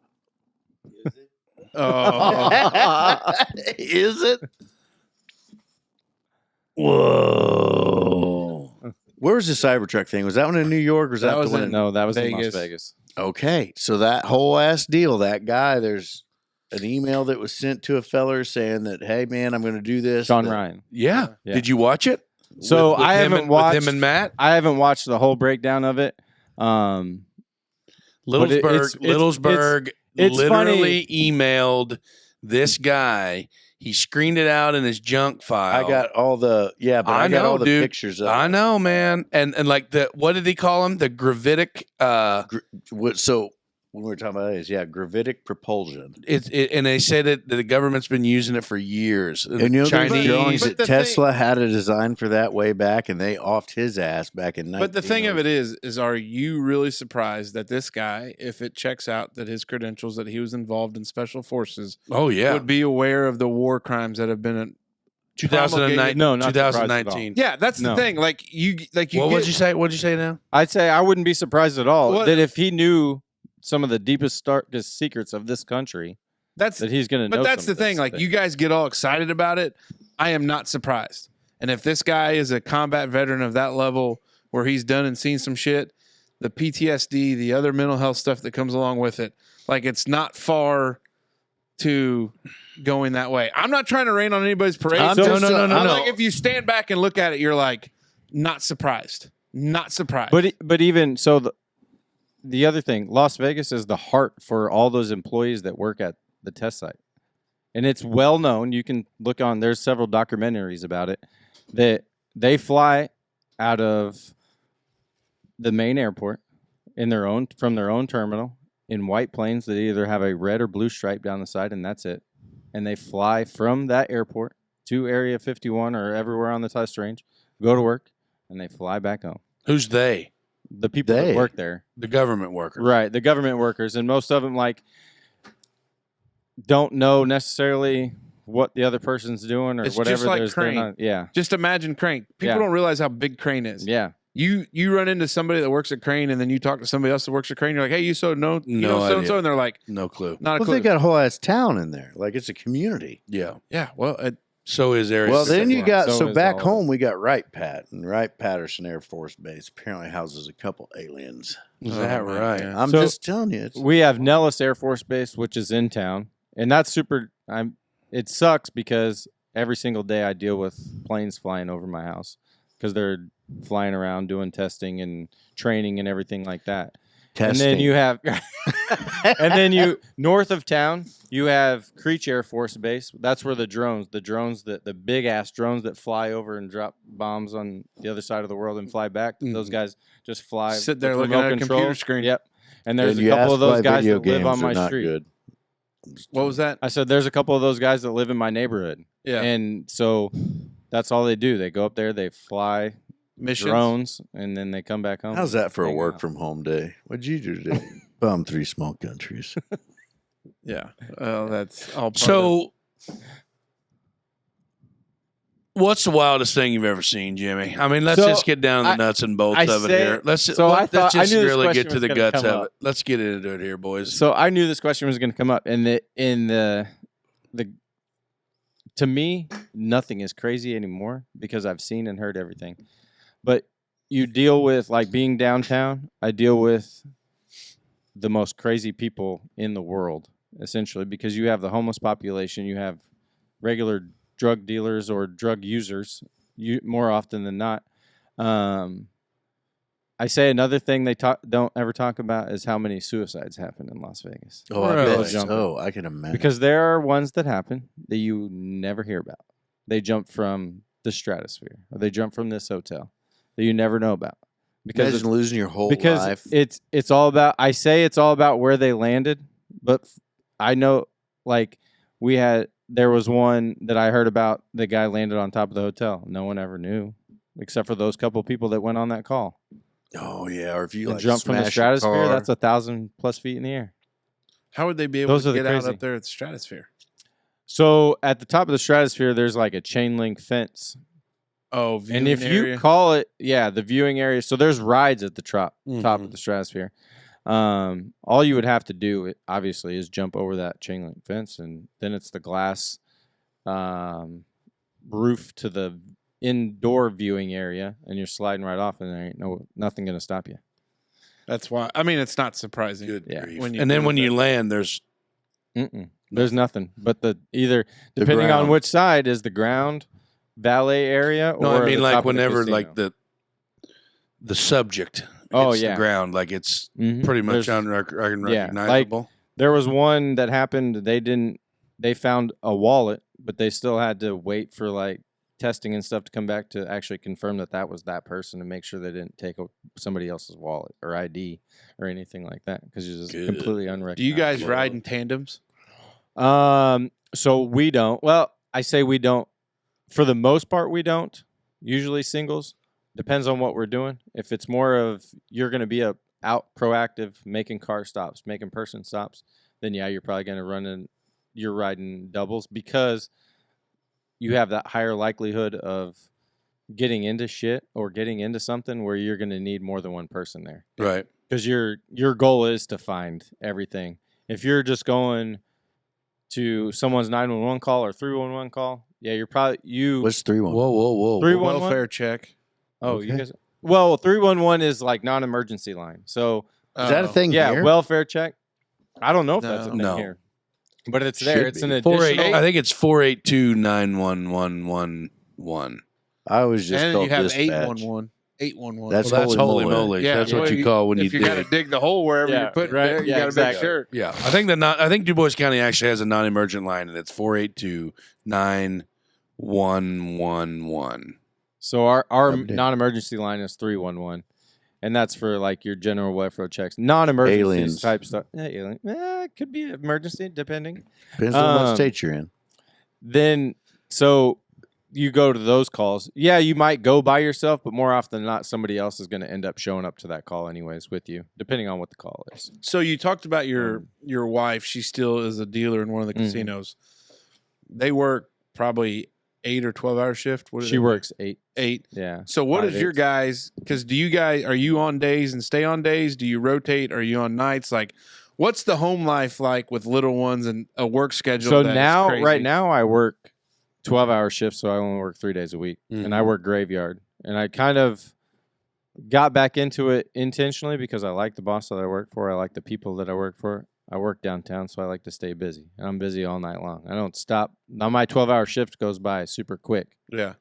Oh, Is it? Whoa! Where was the Cybertruck thing? Was that one in New York? Or was that, That the was one in- in? no, that was in Vegas. Las Vegas. Okay, so that whole ass deal, that guy, there's an email that was sent to a feller saying that, hey man, I'm going to do this. Sean but- Ryan. Yeah. Yeah. Did you watch it? So With I him haven't and, watched with him and Matt. I haven't watched the whole breakdown of it. But Littlesburg it's literally emailed this guy. He screened it out in his junk file. I got all the but I got know, all the dude. pictures of I it. know, man. And like what did he call him? The gravitic So when we were talking about this. Yeah, gravitic propulsion. And they say that the government's been using it for years. And you know, there's Chinese. drawings But that the Tesla had a design for that way back, and they offed his ass back in 19. But the thing of it is are you really surprised that this guy, if it checks out that his credentials, that he was involved in special forces, Oh yeah, would be aware of the war crimes that have been 2009. No, not surprised at all. 2019. Yeah, that's the No. thing. Like you What would you say? What'd you say now? I'd say I wouldn't be surprised at all Well- that if he knew some of the deepest, darkest secrets of this country, That's that he's going to know. but that's some the of thing. this Like stuff. you guys get all excited about it. I am not surprised. And if this guy is a combat veteran of that level where he's done and seen some shit, the PTSD, the other mental health stuff that comes along with it, like it's not far to going that way. I'm not trying to rain on anybody's parade. I'm No, just, no, no, no, I'm no. like, if you stand back and look at it, you're like, not surprised. Not surprised. But even so, the other thing, Las Vegas is the heart for all those employees that work at the test site, and it's well known. You can look on. There's several documentaries about it that they fly out of the main airport from their own terminal in white planes that either have a red or blue stripe down the side, and that's it. And they fly from that airport to Area 51 or everywhere on the test range, go to work, and they fly back home. Who's they? The people They. that work there. The government workers. Right, the government workers, and most of them don't know necessarily what the other person's doing or It's whatever. just like they're Crane. not- yeah, just imagine Crane. People Yeah. don't realize how big Crane is. yeah. You run into somebody that works at Crane, and then you talk to somebody else that works at Crane. You're like, hey, you so know No so and so, idea. and they're like, No clue. not a Well, clue. they got a whole ass town in there. Like it's a community. Yeah. Yeah, well, So is Area. Well, then you 51. got So so is back all of home we got Wright Pat, and Wright Patterson Air Force Base apparently houses a couple aliens. Is that Oh, my right? God. I'm So- just telling you, it's We have Nellis Air Force Base, which is in town, and that's super. It sucks because every single day I deal with planes flying over my house because they're flying around doing testing and training and everything like that. testing. And then you have, and then you north of town, you have Creech Air Force Base. That's where the drones, the big ass drones that fly over and drop bombs on the other side of the world and fly back. Those guys just fly. Sit there with looking remote at a control. computer screen. Yep. And there's And a you couple ask of those why guys video that live on games my are not street. good. what was that? I said there's a couple of those guys that live in my neighborhood. Yeah, And so that's all they do. They go up there, they fly missions. drones, and then they come back home. How's that for a Hang work out. from home day? What'd you do today? Bomb 3 small countries. Yeah, well, that's all. Part of, So, what's the wildest thing you've ever seen, Jimmy? I mean, let's So, just get down to the I- nuts and bolts I of it say- here. Let's so I let's thought- I just knew this really question get to was the gonna guts come of up. it. Let's get into it here, boys. So I knew this question was going to come up, and the to me, nothing is crazy anymore because I've seen and heard everything. But you deal with like being downtown. I deal with the most crazy people in the world, essentially, because you have the homeless population, you have regular drug dealers or drug users, more often than not. I say another thing they don't ever talk about is how many suicides happen in Las Vegas. Oh, I Really? bet so. I can imagine. Because there are ones that happen that you never hear about. They jump from the stratosphere, or they jump from this hotel that you never know about. Because Imagine losing your whole because life. it's all about. I say it's all about where they landed, but I know like there was one that I heard about. The guy landed on top of the hotel. No one ever knew, except for those couple people that went on that call. Oh yeah, or if you And like jump from the smash a stratosphere, car. that's 1,000+ feet in the air. how would they be able Those to are the get out crazy. up there at the stratosphere? So at the top of the stratosphere, there's like a chain link fence. Oh, And viewing if area? you call it, the viewing area. So there's rides at the top Mhm. of the stratosphere. All you would have to do, obviously, is jump over that chain link fence, and then it's the glass roof to the indoor viewing area, and you're sliding right off, and there ain't nothing gonna stop you. That's why. I mean, it's not surprising. Good Yeah. grief. When you And then do when it you that- land, there's There's nothing but depending on ground. which side is the ground valet area. no. or I mean, the like top of the whenever casino. like the subject. Oh, hits yeah. the ground, like it's Mhm. pretty much There's- unrecognizable. There was one that happened. They found a wallet, but they still had to wait for like testing and stuff to come back to actually confirm that was that person and make sure they didn't take somebody else's wallet or ID or anything like that because you're just completely unrecognizable. Do you guys ride in tandems? So we don't. Well, I say we don't. For the most part, we don't. Usually singles. Depends on what we're doing. If it's more of you're going to be out proactive, making car stops, making person stops, then yeah, you're probably going to you're riding doubles because you have that higher likelihood of getting into shit or getting into something where you're going to need more than one person there. Right. Because your goal is to find everything. If you're just going to someone's 911 call or 311 call, yeah, you're probably What's 311? Whoa. 311 Welfare check. Oh, Okay. you guys. Well, 311 is like non-emergency line. So Is that a thing yeah, here? welfare check. I don't know if that's a thing No. here, but it's there. Should It's be. an 48. additional. I think it's 482-91111. I was just And told you have dispatch. 811. 811. That's Well, that's holy moly. moly. Yeah, That's what well, you call when you if you dig. got to dig the hole wherever Yeah, you put right. it there, you Yeah, got to exactly. make sure. Yeah, I think Du Bois County actually has a non-emergent line, and it's 482-9111. So our Update. non-emergency line is 311, and that's for like your general welfare checks, non-emergency Aliens. type stuff. Yeah, alien. It could be emergency depending. Depends on what Um, state you're in. Then so you go to those calls. Yeah, you might go by yourself, but more often than not, somebody else is going to end up showing up to that call anyways with you, depending on what the call is. So you talked about your wife. She still is a dealer in one of the Mhm. casinos. They work probably 8 or 12-hour shift. What do She they work? works 8. 8. Yeah. So what 5 is your 8s. guys? Because are you on days and stay on days? Do you rotate? Are you on nights? Like, what's the home life like with little ones and a work schedule? So that is now, crazy? right now, I work 12-hour shifts, so I only work 3 days a week, and I Mhm. work graveyard. And I kind of got back into it intentionally because I like the boss that I work for. I like the people that I work for. I work downtown, so I like to stay busy, and I'm busy all night long. I don't stop. Now my 12-hour shift goes by super quick. Yeah.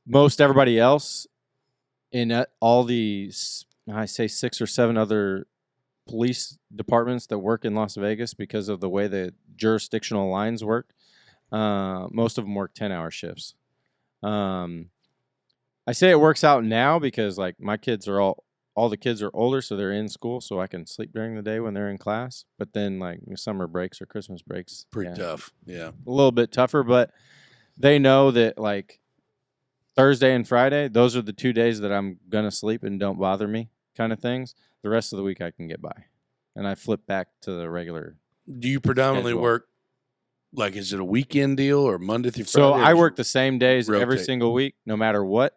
Most everybody else in all the, I say 6 or 7 other police departments that work in Las Vegas because of the way the jurisdictional lines work. Most of them work 10-hour shifts. I say it works out now because like my kids are all the kids are older, so they're in school, so I can sleep during the day when they're in class. But then like summer breaks or Christmas breaks, Pretty yeah, tough. Yeah. a little bit tougher. But they know that like Thursday and Friday, those are the 2 days that I'm gonna sleep and don't bother me, kind of things. The rest of the week I can get by, and I flip back to the regular. Do you predominantly Schedule. work, like, is it a weekend deal or Monday through Friday? So or I is work it- the same days every rotate? single week, no matter what.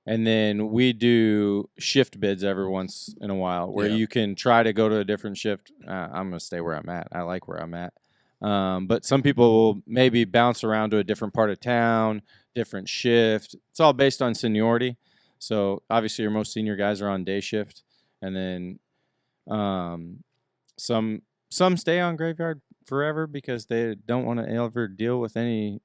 And then we do shift bids every once in a while where Yeah. you can try to go to a different shift. I'm going to stay where I'm at. I like where I'm at. But some people will maybe bounce around to a different part of town, different shift. It's all based on seniority. So obviously your most senior guys are on day shift. And then some stay on graveyard forever because they don't want to ever deal with any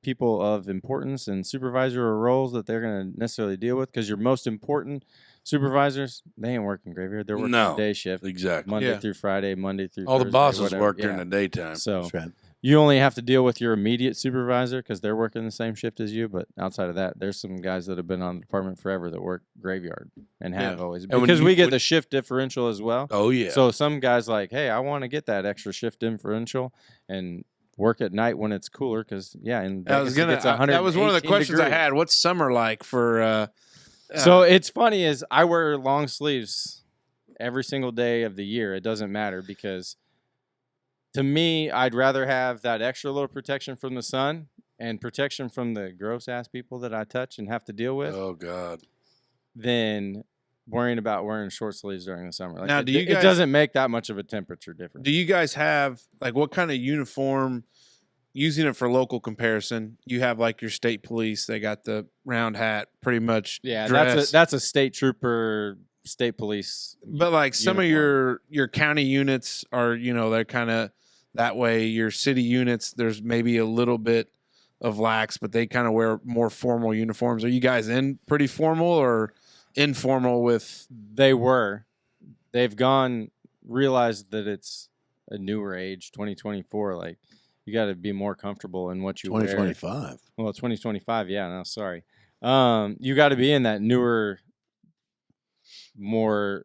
people of importance and supervisor or roles that they're going to necessarily deal with, because your most important supervisors, they ain't working graveyard. They're working No. day shift, Exactly. Monday Yeah. through Friday, Monday through All the Thursday, bosses whatever. work during Yeah. the daytime. So That's right. you only have to deal with your immediate supervisor because they're working the same shift as you. But outside of that, there's some guys that have been on the department forever that work graveyard and have Yeah. always, And when because you- we get when- the shift differential as well. Oh, yeah. So some guys like, hey, I want to get that extra shift differential and work at night when it's cooler because, yeah, in I was Vegas, gonna. it gets That was one of the 118 questions I degrees. had. What's summer like for? So it's funny is I wear long sleeves every single day of the year. It doesn't matter because to me, I'd rather have that extra little protection from the sun and protection from the gross ass people that I touch and have to deal with Oh, God. than worrying about wearing short sleeves during the summer. Like Now, do you it guys- doesn't make that much of a temperature difference. Do you guys have like what kind of uniform? Using it for local comparison, you have like your state police. They got the round hat, pretty much. Yeah, dress. that's a state trooper, state police. But like some of uniform. your county units are, they're kind of that way. Your city units, there's maybe a little bit of lax, but they kind of wear more formal uniforms. Are you guys in pretty formal or informal with? They've realized that it's a newer age, 2024. Like You got to be more comfortable in what you wear. 2025. Well, 2025. Yeah. No, sorry. You got to be in that newer, more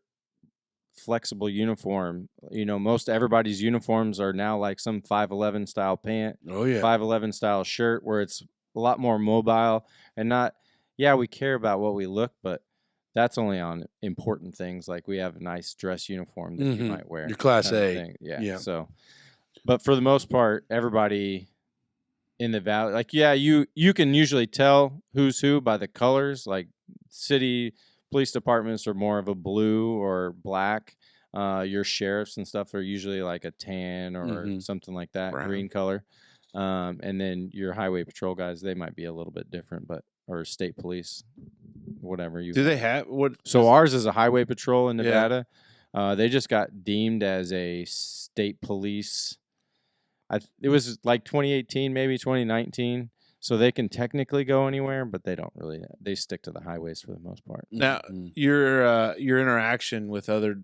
flexible uniform. Most everybody's uniforms are now like some 511 style pant, Oh yeah. 511 style shirt, where it's a lot more mobile and not. Yeah, we care about what we look, but that's only on important things. Like we have a nice dress uniform that you might wear. Your Class kind of A. thing. Yeah. Yeah. So, but for the most part, everybody in the valley, like, yeah, you can usually tell who's who by the colors. Like city police departments are more of a blue or black. Your sheriffs and stuff are usually like a tan or something like that, Brown. green color. And then your highway patrol guys, they might be a little bit different, or state police, whatever you. Do they have what? So ours is a highway patrol in Nevada. They just got deemed as a state police. It was like 2018, maybe 2019. So they can technically go anywhere, but they don't really. They stick to the highways for the most part. Now, your interaction with other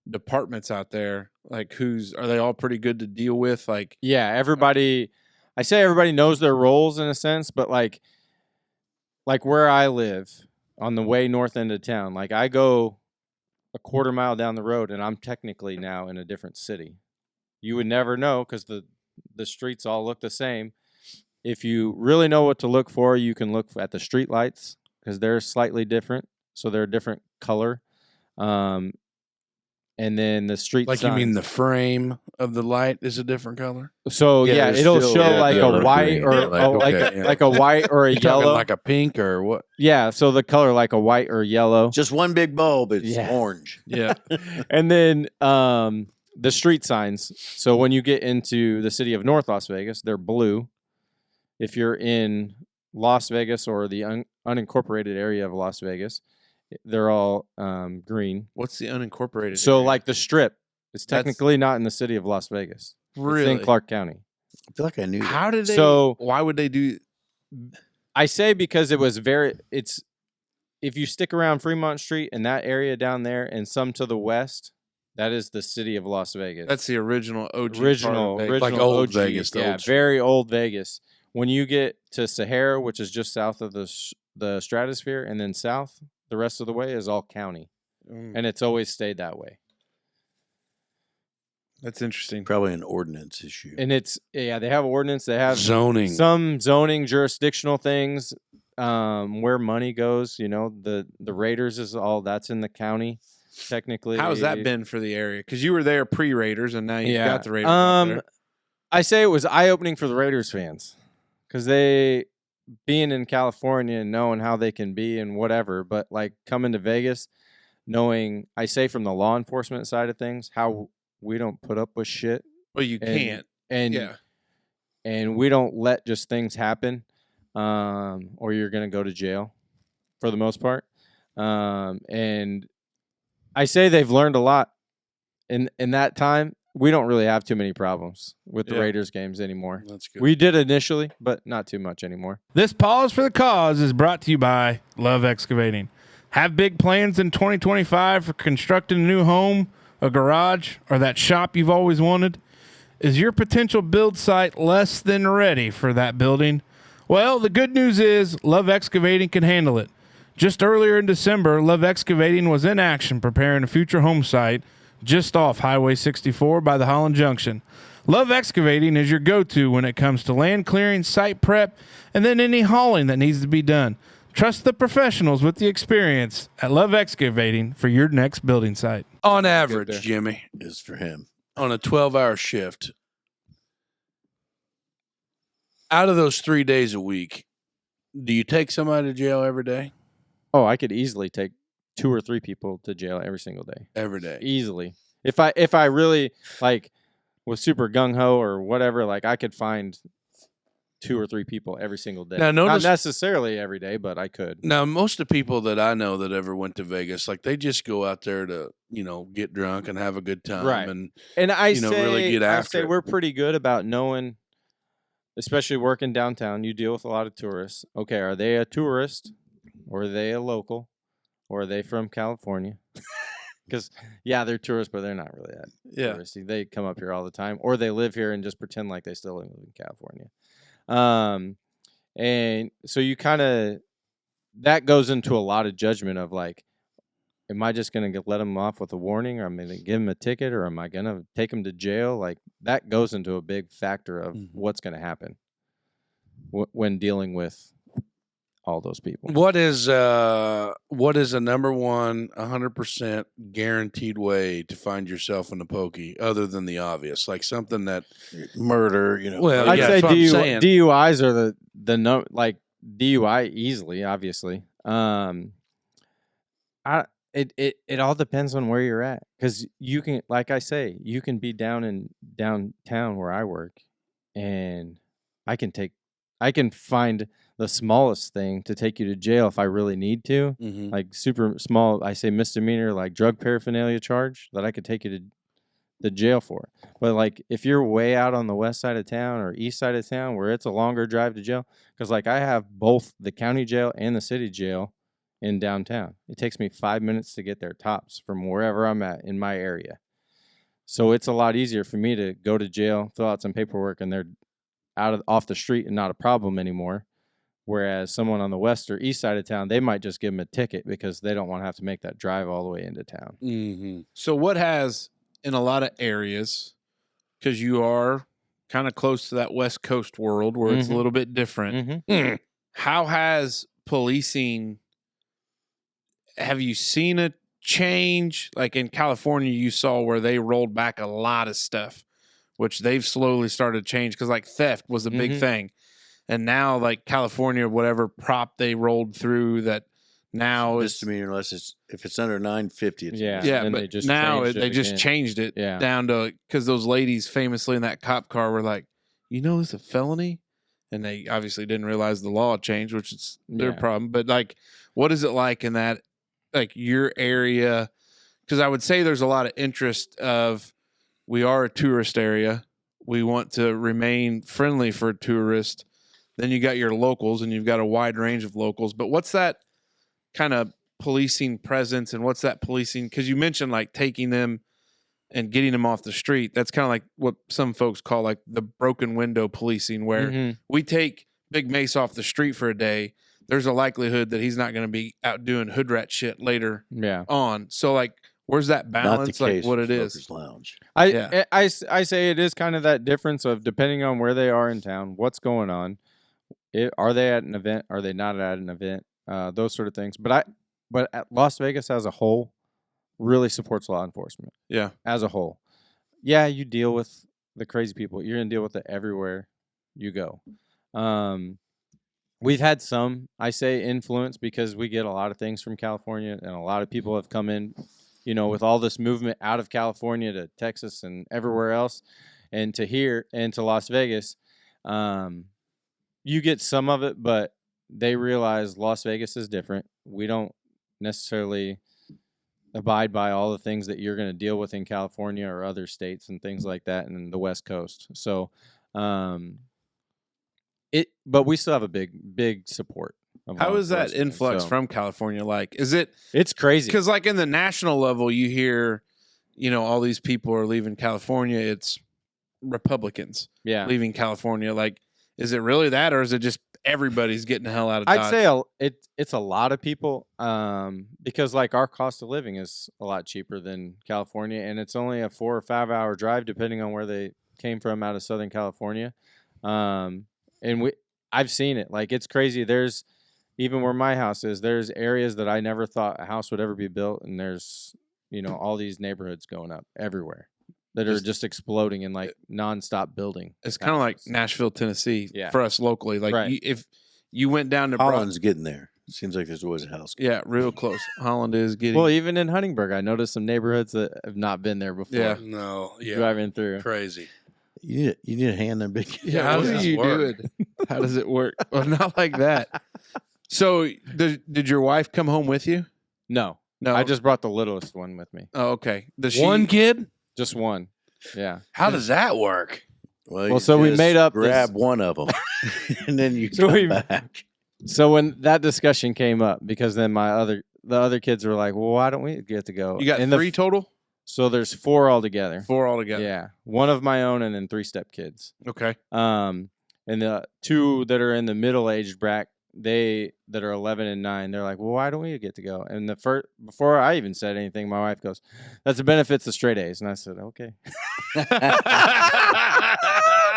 departments out there, like are they all pretty good to deal with? Like, yeah, everybody. I say everybody knows their roles in a sense, but like where I live on the way north end of town, like I go a quarter mile down the road and I'm technically now in a different city. You would never know because the streets all look the same. If you really know what to look for, you can look at the street lights because they're slightly different. So they're a different color. And then the street Like signs. you mean the frame of the light is a different color? So yeah, there's it'll still show like yellow, a white green, or yeah, like a white or a You're talking yellow. like a pink or what? Yeah, so the color like a white or yellow. Just one big bulb. It's Yeah. orange. yeah, And then the street signs. So when you get into the city of North Las Vegas, they're blue. If you're in Las Vegas or the unincorporated area of Las Vegas, they're all green. what's the unincorporated? So area? like the Strip is technically not in the city of Las Vegas. really, It's in Clark County. I feel like I knew that. how did they? So- why would they do? I say because it's if you stick around Fremont Street and that area down there and some to the west, that is the city of Las Vegas. That's the original OG. original part of Vegas. Like old OG, Vegas, the yeah, old street. very old Vegas. When you get to Sahara, which is just south of the stratosphere, and then south, the rest of the way is all county, and it's always stayed that way. That's interesting. Probably an ordinance issue. And they have ordinance, they have Zoning. some zoning jurisdictional things, where money goes. The Raiders is all that's in the county, technically. How's that been for the area? Because you were there pre-Raiders, and now you Yeah. got the Raiders. out there. I say it was eye-opening for the Raiders fans because they being in California and knowing how they can be and whatever, but like coming to Vegas, knowing I say from the law enforcement side of things, how we don't put up with shit Well, you and- can't. and Yeah. and we don't let just things happen, or you're gonna go to jail for the most part. And I say they've learned a lot in that time. We don't really have too many problems with the Yeah. Raiders games anymore. That's good. We did initially, but not too much anymore. This pause for the cause is brought to you by Love Excavating. Have big plans in 2025 for constructing a new home, a garage, or that shop you've always wanted? Is your potential build site less than ready for that building? Well, the good news is Love Excavating can handle it. Just earlier in December, Love Excavating was in action preparing a future home site just off Highway 64 by the Holland Junction. Love Excavating is your go-to when it comes to land clearing, site prep, and then any hauling that needs to be done. Trust the professionals with the experience at Love Excavating for your next building site. On average, Jimmy, Is for him. on a 12-hour shift, out of those 3 days a week, do you take somebody to jail every day? Oh, I could easily take 2 or 3 people to jail every single day. Every day. Easily. If I really like was super gung ho or whatever, like I could find 2 or 3 people every single day. Now, notice- Not necessarily every day, but I could. Now, most of the people that I know that ever went to Vegas, like they just go out there to, get drunk and have a good time. Right. And And I you know, say, really get after it. we're pretty good about knowing, especially working downtown. You deal with a lot of tourists. Okay, are they a tourist, or are they a local, or are they from California? Because, yeah, they're tourists, but they're not really that touristy. They come up here all the time, or they live here and just pretend like they still live in California. And so you kind of, that goes into a lot of judgment of like, am I just going to let them off with a warning, or am I going to give them a ticket, or am I going to take them to jail? Like, that goes into a big factor of what's going to happen when dealing with all those people. What is a number one 100% guaranteed way to find yourself in a pokey other than the obvious, like something that murder, Well, I'd yeah, say that's what I'm saying. DUIs are the no, like DUI easily, obviously. It all depends on where you're at, because you can, like I say, you can be downtown where I work, and I can find the smallest thing to take you to jail if I really need to, like super small. I say misdemeanor, like drug paraphernalia charge that I could take you to the jail for. But like if you're way out on the west side of town or east side of town where it's a longer drive to jail, because like I have both the county jail and the city jail in downtown. It takes me 5 minutes to get there tops from wherever I'm at in my area. So it's a lot easier for me to go to jail, fill out some paperwork, and they're off the street and not a problem anymore. Whereas someone on the west or east side of town, they might just give them a ticket because they don't want to have to make that drive all the way into town. So what has, in a lot of areas, because you are kind of close to that West Coast world where it's a little bit different, how has policing, have you seen a change? Like in California, you saw where they rolled back a lot of stuff, which they've slowly started to change, because like theft was a big thing. And now, like California, whatever prop they rolled through, that now is misdemeanor unless if it's under 950. It's but they just now changed they it just again. changed it down to, because those ladies famously in that cop car were like, it's a felony, and they obviously didn't realize the law changed, which is their problem. But like, what is it like in that, like your area? Because I would say there's a lot of interest of, we are a tourist area, we want to remain friendly for tourists. Then you got your locals, and you've got a wide range of locals. But what's that kind of policing presence, and what's that policing? Because you mentioned like taking them and getting them off the street. That's kind of like what some folks call like the broken window policing, where we take Big Mace off the street for a day. There's a likelihood that he's not going to be out doing hood rat shit later on. So like, where's that balance? Not the case like what it with is. Smokers Lounge. I say it is kind of that difference of depending on where they are in town, what's going on. Are they at an event? Are they not at an event? Those sort of things. But Las Vegas as a whole really supports law enforcement. Yeah. As a whole. Yeah, you deal with the crazy people. You're going to deal with it everywhere you go. We've had some, I say, influence because we get a lot of things from California, and a lot of people have come in, with all this movement out of California to Texas and everywhere else, and to here and to Las Vegas. You get some of it, but they realize Las Vegas is different. We don't necessarily abide by all the things that you're going to deal with in California or other states and things like that in the West Coast. So, but we still have a big support. How is that influx from California like? Is it? It's crazy. Because like in the national level, you hear, all these people are leaving California. It's Republicans leaving California. Like, is it really that, or is it just everybody's getting the hell out of Dodge? I'd say it's a lot of people, because like our cost of living is a lot cheaper than California, and it's only a 4 or 5 hour drive depending on where they came from out of Southern California. And I've seen it. Like, it's crazy. There's, even where my house is, there's areas that I never thought a house would ever be built, and there's all these neighborhoods going up everywhere that are just exploding and like nonstop building. It's kind of like Nashville, Tennessee for us locally. Like if you went down to Holland's getting there. It seems like there's always a house. Yeah, real close. Holland is getting. Well, even in Huntingburg, I noticed some neighborhoods that have not been there before. Yeah. No. Yeah. Driving through. Crazy. You need a hand in big. Yeah, how do you do it? How does it work? Well, not like that. So did your wife come home with you? No. I just brought the littlest one with me. Oh, okay. One kid? Just one. Yeah. How does that work? Well, so we made up grab one of them, and then you come back. So when that discussion came up, because then my the other kids were like, well, why don't we get to go? You got And 3 total? So there's 4 altogether. 4 altogether. Yeah. 1 of my own and then 3 step kids. Okay. And the 2 that are in the middle-aged bracket, that are 11 and 9, they're like, well, why don't we get to go? And the first, before I even said anything, my wife goes, that's the benefits of straight A's. And I said, okay.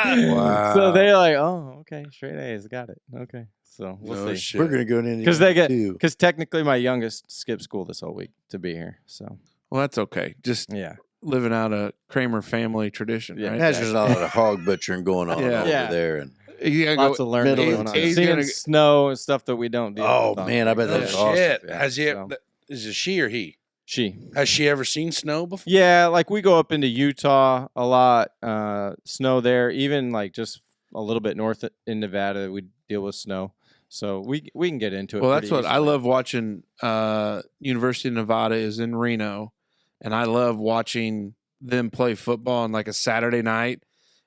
Wow. So they're like, oh, okay, straight A's, got it. Okay. So we'll No see. shit. We're gonna go to Because they get, too. because technically my youngest skipped school this whole week to be here. So Well, that's okay. Just yeah. living out a Kramer family tradition, Yeah. right? There's just a lot of hog butchering going on Yeah. over Yeah. there, and You gotta Lots go, of learning middle going on. He's Seeing gonna- snow and stuff that we don't deal Oh, with. on man, I bet regular that's Oh, awesome. shit. Yeah, Has he? so- Is it she or he? She. Has she ever seen snow before? Yeah, like we go up into Utah a lot, snow there. Even like just a little bit north in Nevada, we deal with snow. So we can get into it. Well, that's pretty what I easily. love watching. University of Nevada is in Reno, and I love watching them play football on like a Saturday night.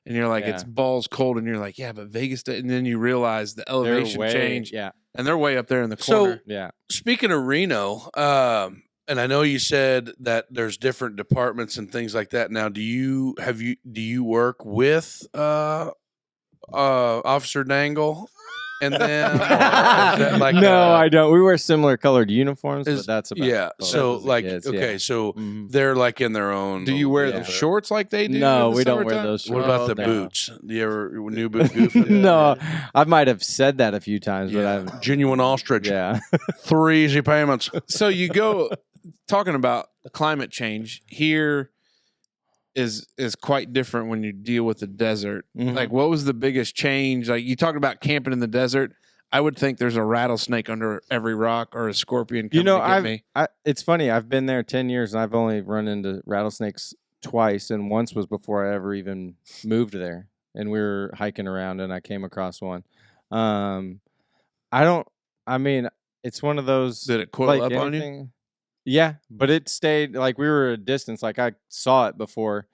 And you're like, it's Yeah. balls cold, and you're like, yeah, but Vegas. And then you realize the They're elevation way- change, Yeah, and they're way up there in the So- corner. yeah. Speaking of Reno, and I know you said that there's different departments and things like that. Now, do you work with Officer Dangle and then like No, I don't. We wear similar colored uniforms, is- but that's about yeah. both So of the like kids, okay, yeah. so Mhm. they're like in their own. Do you wear Yeah. the shorts like they do? No, in the we don't wear summertime? those What shorts. about the No. boots? Do you ever new boot goofing? No, I might have said that a few times, but I've Genuine ostrich. yeah. 3 easy payments. So you go talking about climate change here is quite different when you deal with the desert. Mhm. Like, what was the biggest change? Like, you talked about camping in the desert. I would think there's a rattlesnake under every rock or a scorpion coming You know, to get me. it's funny. I've been there 10 years, and I've only run into rattlesnakes twice, and once was before I ever even moved there. And we were hiking around, and I came across one. I mean, it's one of those. Did it coil like up on you? anything. Yeah, but it stayed like we were at a distance. Like I saw it before.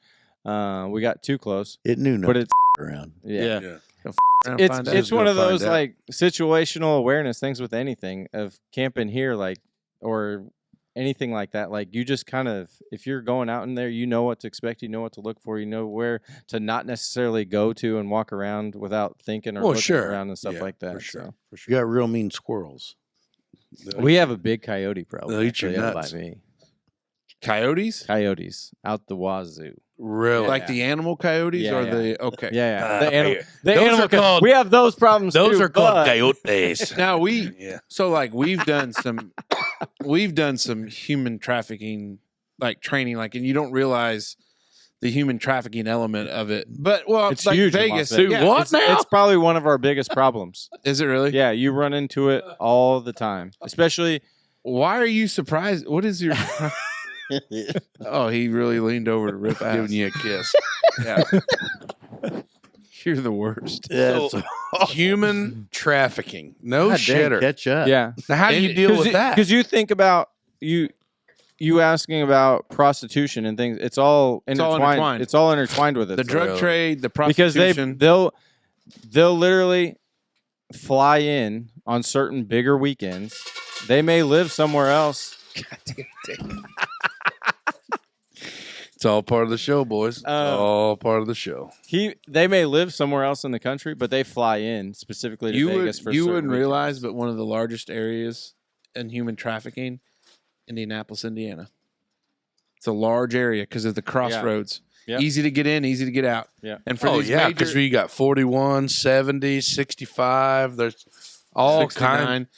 We got too close, it knew no but it's around. yeah. Yeah. Around, It's find out. it's Go one of find those out. like situational awareness things with anything of camping here, like or anything like that. Like you just kind of, if you're going out in there, you know what to expect, you know what to look for, you know where to not necessarily go to and walk around without thinking or Well, looking sure. around and stuff Yeah, like that. for sure. So For You sure. got real mean squirrels. we have a big coyote problem. They'll eat your actually, out nuts. by me. Coyotes? Coyotes out the wazoo. Really? Like the animal coyotes Yeah, or yeah. the okay. Yeah, Uh, the those animal are called- we have those problems. Those too, are called but- coyotes. Now we Yeah. so like we've done some human trafficking like training, like, and you don't realize the human trafficking element of it. But well, It's like huge in Las Vegas. Vegas. Yeah, What It's, now? it's probably one of our biggest problems. is it really? Yeah, you run into it all the time, especially. Why are you surprised? What is your? Oh, he really leaned over to rip Giving ass. you a kiss. Yeah. You're the worst. That's Human trafficking. No God dang, shitter. catch up. Yeah, Now, how do you deal with that? Because you think about you asking about prostitution and things. It's all intertwined. intertwined. It's all intertwined with it. The So- drug trade, the because prostitution. they'll literally fly in on certain bigger weekends. They may live somewhere else. It's all part of the show, boys. It's Uh, all part of the show. They may live somewhere else in the country, but they fly in specifically to you Vegas for you certain wouldn't weekends. realize, but one of the largest areas in human trafficking, Indianapolis, Indiana. It's a large area because of the crossroads. Yeah. Easy to get in, easy to get out. Yeah. And for Oh, these yeah, major because you got 41, 70, 65. There's all 69.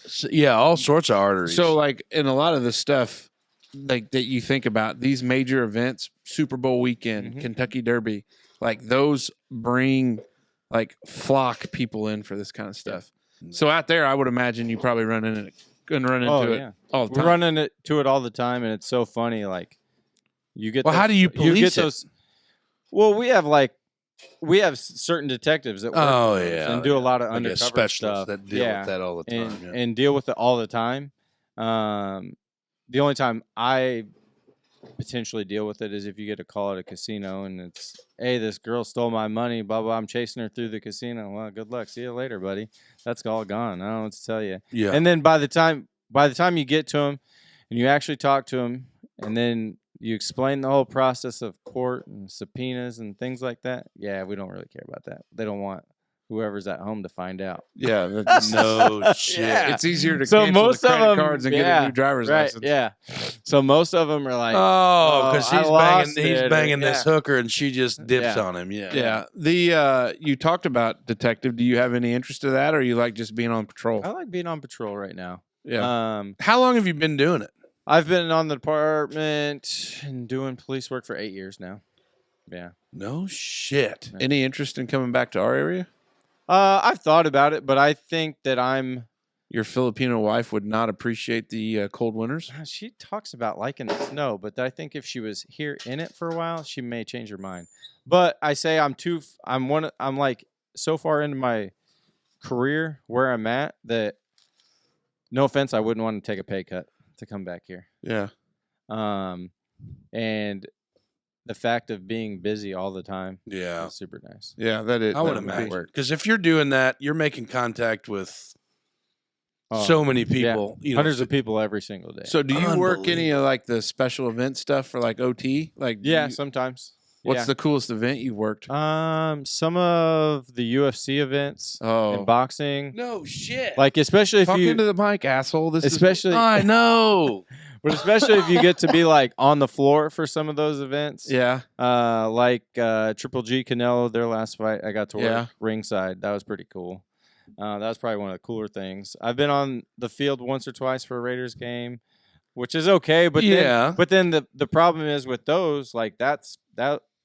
all sorts of arteries. So like in a lot of the stuff like that you think about, these major events, Super Bowl weekend, Mhm. Kentucky Derby, like those bring like flock people in for this kind of stuff. So out there, I would imagine you probably run into it Oh, yeah. all the We're time. running to it all the time, and it's so funny. Like you get. Well, how do you police it? Well, we have certain detectives that work Oh, with those yeah, and do a lot of like a undercover specialist stuff that deal yeah, with that all the time. and yeah. and deal with it all the time. The only time I potentially deal with it is if you get a call at a casino and it's, hey, this girl stole my money, blah blah. I'm chasing her through the casino. Well, good luck. See you later, buddy. That's all gone. I don't know what to tell you. Yeah. And then by the time you get to them, and you actually talk to them, and then you explain the whole process of court and subpoenas and things like that. Yeah, we don't really care about that. They don't want whoever's at home to find out. Yeah, that's, No shit. Yeah. it's easier to So cancel most the of credit them, cards and get a new driver's right, license. Yeah. So most of them are like, Oh, because I he's lost banging, he's it, or- banging this yeah. hooker, and she just dips Yeah. on him. Yeah. Yeah. The you talked about detective. Do you have any interest in that, or you like just being on patrol? I like being on patrol right now. Yeah. How long have you been doing it? I've been on the department and doing police work for 8 years now. Yeah. No shit. Any interest in coming back to our area? I've thought about it, but I think that Your Filipino wife would not appreciate the cold winters. she talks about liking the snow, but I think if she was here in it for a while, she may change her mind. But I say I'm like so far into my career where I'm at that, no offense, I wouldn't want to take a pay cut to come back here. Yeah. And the fact of being busy all the time Yeah. is super nice. Yeah, that is. I would that be. imagine. Because if you're doing that, you're making contact with Oh, so many yeah. people. You know, Hundreds of people every single day. So, do you work any of like the special event stuff for like OT? Like, Yeah, sometimes. What's Yeah. the coolest event you've worked? Some of the UFC events Oh, and boxing. No shit. Like especially if talk you into the mic, asshole. This especially I know. but especially if you get to be like on the floor for some of those events. is yeah. Like Triple G Canelo, their last fight, I got to work Yeah. ringside. That was pretty cool. That was probably one of the cooler things. I've been on the field once or twice for a Raiders game, which is okay. But Yeah. then the problem is with those, like that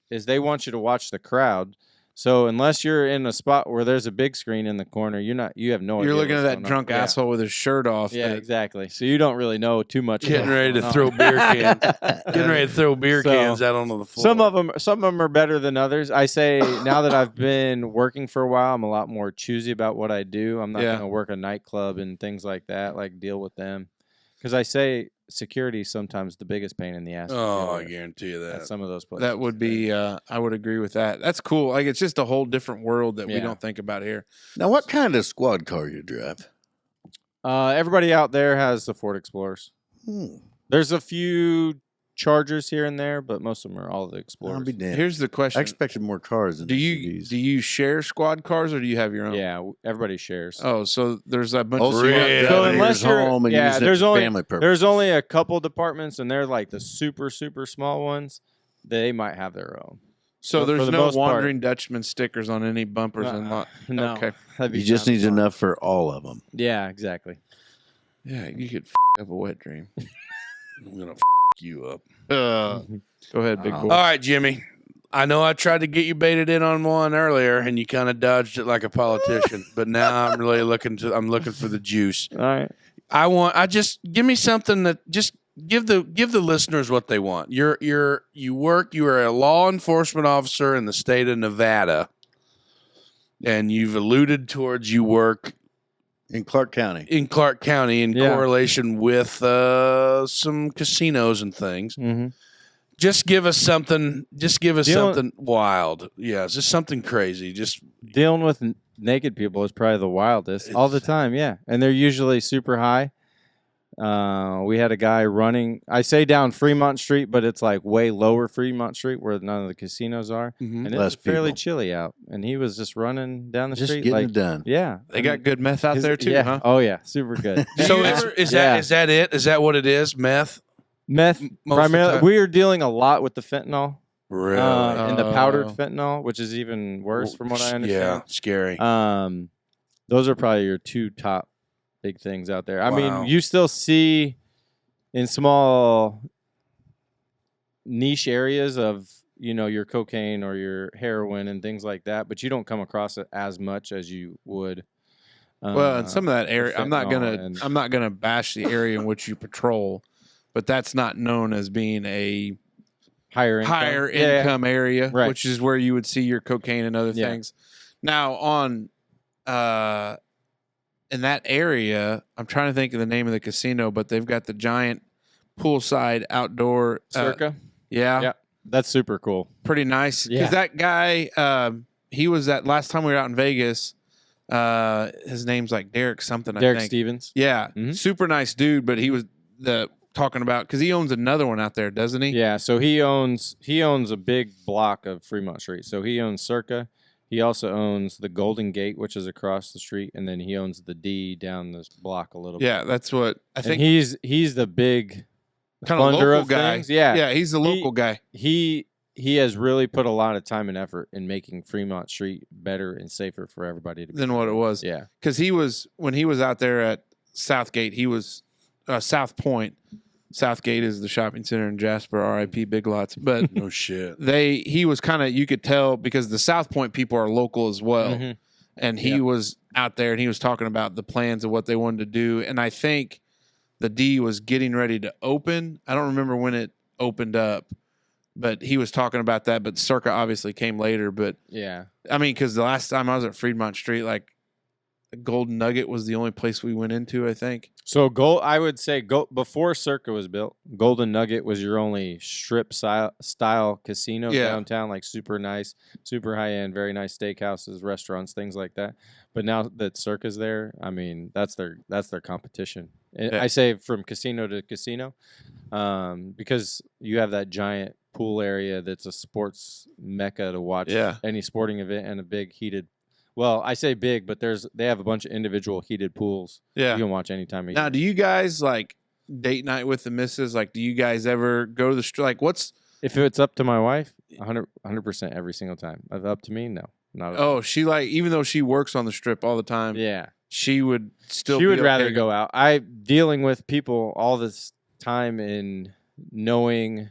is they want you to watch the crowd. So unless you're in a spot where there's a big screen in the corner, you have no idea. You're looking at what's that going on. drunk Yeah. asshole with his shirt off. Yeah, that- exactly. So you don't really know too much. Getting what's ready to going throw on. beer cans. Getting ready to throw beer So, cans out onto the floor. Some of them are better than others. I say now that I've been working for a while, I'm a lot more choosy about what I do. I'm not Yeah. going to work a nightclub and things like that, like deal with them. Because I say security is sometimes the biggest pain in the ass. to Oh, deal I with guarantee you at that. some of those places. That would be. I would agree with that. That's cool. Like it's just a whole different world that we Yeah. don't think about here. Now, what kind of squad car you drive? Everybody out there has the Ford Explorers. Hmm. There's a few Chargers here and there, but most of them are all the I'll Explorers. be damned. Here's the I question: expected more cars than Do you SUVs. share squad cars or do you have your own? Yeah, everybody shares. Oh, so there's a bunch Also, of you Really? have So driving unless yours you're- home and yeah, use it there's for only- family purposes. There's only a couple departments, and they're like the super, super small ones. They might have their own. So But for there's the no most part- Wandering Dutchman stickers on any bumpers and lot. No, Okay. that'd be You just kinda need fun. enough for all of them. Yeah, exactly. Yeah, you could have a wet dream. I'm going to you up. Go ahead, big Oh. boy. All right, Jimmy. I know I tried to get you baited in on one earlier, and you kind of dodged it like a politician. But now I'm really looking for the juice. All right. I just give me something that just give the listeners what they want. You are a law enforcement officer in the state of Nevada, and you've alluded towards you work In Clark County. in Clark County in Yeah. correlation with some casinos and things. Mm-hmm. Just give us something. Just give us Dealing- something wild. Yeah, just something crazy. Just Dealing with naked people is probably the wildest all the time. Yeah, and they're usually super high. We had a guy running. I say down Fremont Street, but it's like way lower Fremont Street where none of the casinos are, and it's Less fairly people. chilly out. And he was just running down the Just street, getting like it done. yeah. They got good meth out His- there too, yeah. huh? Oh yeah, super good. so. you Is Yeah. that it? Is that what it is? Meth. Meth Most of the primarily. time. We are dealing a lot with the fentanyl. Really? And the powdered Oh. fentanyl, which is even worse from what I Yeah, understand. scary. Those are probably your two top big things out there. I Wow. mean, you still see in small niche areas of, your cocaine or your heroin and things like that, but you don't come across it as much as you would. Well, in some of that area, I'm not fentanyl gonna bash the area in which you patrol, but that's not known as being a higher income. higher Yeah. income area, Right. which is where you would see your cocaine and other Yeah. things. Now, on in that area, I'm trying to think of the name of the casino, but they've got the giant poolside outdoor Circa. Yeah, Yeah. That's super cool. pretty nice. Because Yeah. that guy, he was that last time we were out in Vegas. His name's like Derek something. I Derek think. Stevens. Yeah, Mhm. super nice dude, but he was talking about because he owns another one out there, doesn't he? Yeah, so he owns a big block of Fremont Street. So he owns Circa. He also owns the Golden Gate, which is across the street, and then he owns the D down this block a little bit. Yeah, that's what I think. And he's the big kind of funder local of guy. things. Yeah, Yeah, he's the local guy. He has really put a lot of time and effort in making Fremont Street better and safer for everybody to be. Than what it was. Yeah, Because when he was out there at Southgate, he was South Point. Southgate is the shopping center in Jasper, RIP Big Lots. But No shit. he was kind of, you could tell because the South Point people are local as well. Mhm. And he was out there and he was talking about the plans of what they wanted to do. And I think the D was getting ready to open. I don't remember when it opened up, but he was talking about that. But Circa obviously came later. But yeah. I mean, because the last time I was at Fremont Street, like Golden Nugget was the only place we went into, I think. So I would say before Circa was built, Golden Nugget was your only strip style casino downtown, like super nice, super high end, very nice steakhouses, restaurants, things like that. But now that Circa's there, I mean, that's their competition. And I say from casino to casino, because you have that giant pool area that's a sports mecca to watch any sporting event and a big heated. Well, I say big, but they have a bunch of individual heated pools. Yeah. You can watch any time of Now, year. do you guys like date night with the missus? Like, do you guys ever go to the street? Like, what's. If it's up to my wife, 100% every single time. If up to me, no. Not at all. Oh, she like, even though she works on the strip all the time, Yeah. she would still She be would okay rather to go out. Dealing with people all this time in knowing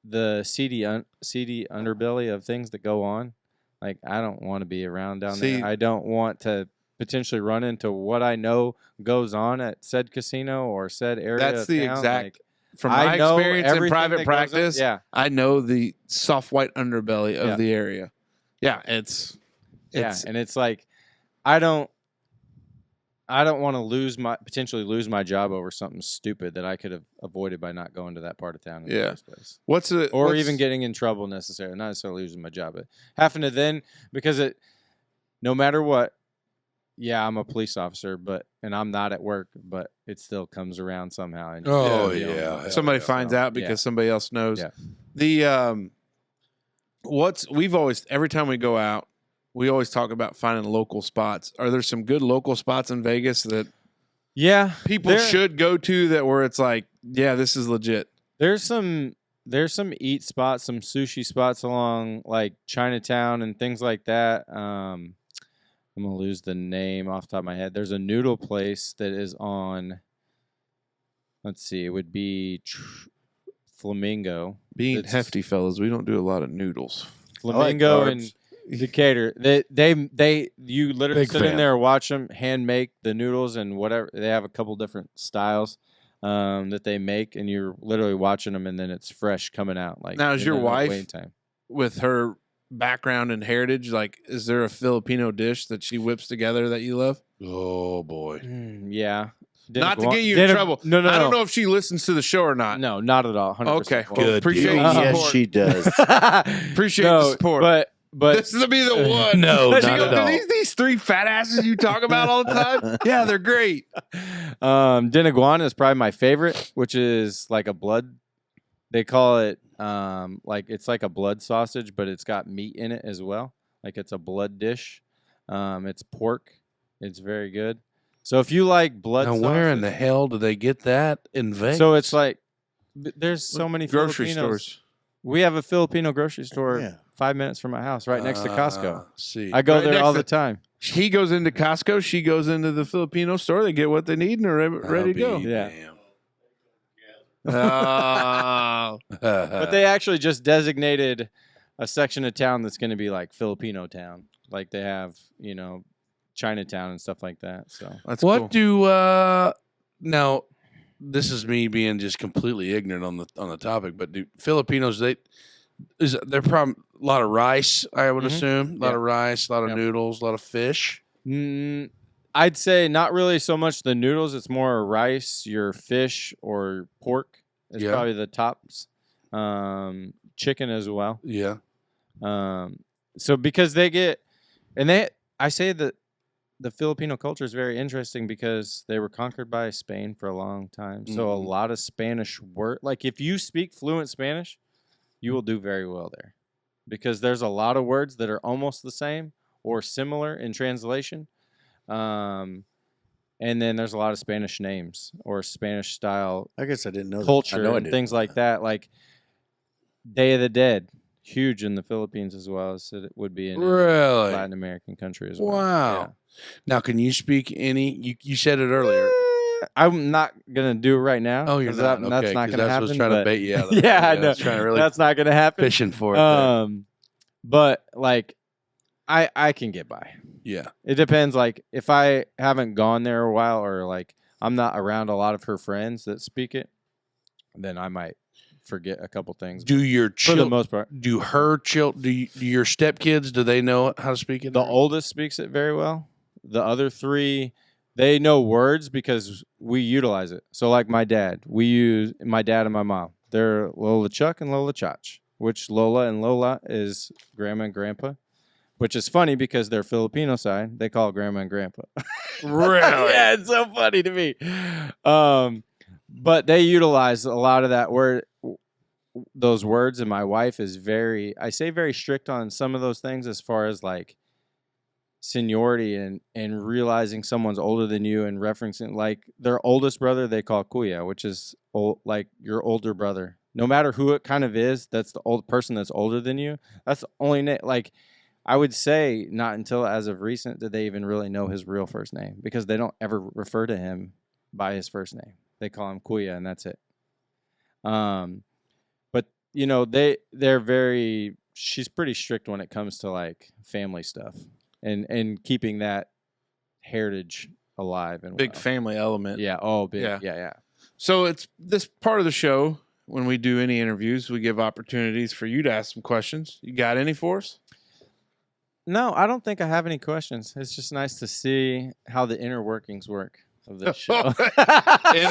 the seedy underbelly of things that go on. Like, I don't want to be around down there. I don't want to potentially run into what I know goes on at said casino or said area. That's the town. exact. Like, From my I know experience in everything private that goes on. practice, Yeah. I know the soft white underbelly of the area. Yeah, it's and it's like I don't want to potentially lose my job over something stupid that I could have avoided by not going to that part of town in the first place. Even getting in trouble necessarily, not necessarily losing my job, but having to then because no matter what, I'm a police officer, and I'm not at work, but it still comes around somehow. And somebody finds out because somebody else knows. Yeah. The we've always every time we go out, we always talk about finding local spots. Are there some good local spots in Vegas that people should go to that where it's like, yeah, this is legit? There's some eat spots, some sushi spots along like Chinatown and things like that. I'm gonna lose the name off the top of my head. There's a noodle place that is on. Let's see, it would be Flamingo. Being hefty, fellas, we don't do a lot of noodles. Flamingo and Decatur. You literally sit in there, watch them hand make the noodles and whatever. They have a couple different styles that they make, and you're literally watching them, and then it's fresh coming out. Like now, is your wife with her background and heritage? Like, is there a Filipino dish that she whips together that you love? Oh boy, yeah. Not to get you in trouble. No. I don't know if she listens to the show or not. No, not at all. 100%. Okay, good. Appreciate the support. Yes, she does. Appreciate the support. But this will be the one. No, not at all. These three fat asses you talk about all the time? Yeah, they're great. Dinaguana is probably my favorite, which is like a blood. They call it like it's like a blood sausage, but it's got meat in it as well. Like it's a blood dish. It's pork. It's very good. So if you like blood, now where in the hell do they get that in Vegas? So it's like there's so many grocery Filipinos. stores. We have a Filipino grocery store 5 minutes from my house, right next to Costco. See, I go Right there next all to- the time. He goes into Costco. She goes into the Filipino store. They get what they need and are ready to go. Yeah. Oh. But they actually just designated a section of town that's going to be like Filipino town, like they have, Chinatown and stuff like that. So That's what cool. do now? This is me being just completely ignorant on the topic, but do Filipinos they're probably a lot of rice? I would assume a lot of rice, a lot of noodles, a lot of fish. I'd say not really so much the noodles. It's more rice, your fish or pork is probably the tops. Chicken as well. Yeah. So because they get, I say that the Filipino culture is very interesting because they were conquered by Spain for a long time. So a lot of Spanish word, like if you speak fluent Spanish, you will do very well there, because there's a lot of words that are almost the same or similar in translation. And then there's a lot of Spanish names or Spanish style I guess I didn't know culture that. I know I and didn't things know like that. Like Day of the Dead, huge in the Philippines as well as it would be in any Really? Latin American country as well. Wow. Yeah. Now, can you speak any? You said it earlier. I'm not gonna do it right now. Oh, you're 'cause not. That's Okay, not 'cause gonna that's happen. what's trying to but- bait you out. Yeah, I I know. was trying to really That's not gonna happen. fishing for it. There. But like, I can get by. Yeah. It depends. Like, if I haven't gone there a while, or like I'm not around a lot of her friends that speak it, then I might forget a couple things. Do your For the children? most part, Do her children? Do your stepkids? Do they know how to speak it? the oldest speaks it very well. The other three, they know words because we utilize it. So like my dad, we use my dad and my mom. They're Lola Chuck and Lola Chach, which Lola and Lola is grandma and grandpa, which is funny because they're Filipino side. They call it grandma and grandpa. Really? Yeah, it's so funny to me. But they utilize a lot of that word, those words, and my wife is very strict on some of those things as far as like seniority and realizing someone's older than you and referencing like their oldest brother they call kuya, which is like your older brother. No matter who it kind of is, that's the old person that's older than you. That's the only like I would say not until as of recent did they even really know his real first name, because they don't ever refer to him by his first name. They call him kuya and that's it. But you know, she's pretty strict when it comes to like family stuff and keeping that heritage alive and Big family element. Yeah. Oh, big. Yeah. Yeah. So it's this part of the show. When we do any interviews, we give opportunities for you to ask some questions. You got any for us? No, I don't think I have any questions. It's just nice to see how the inner workings work of this show.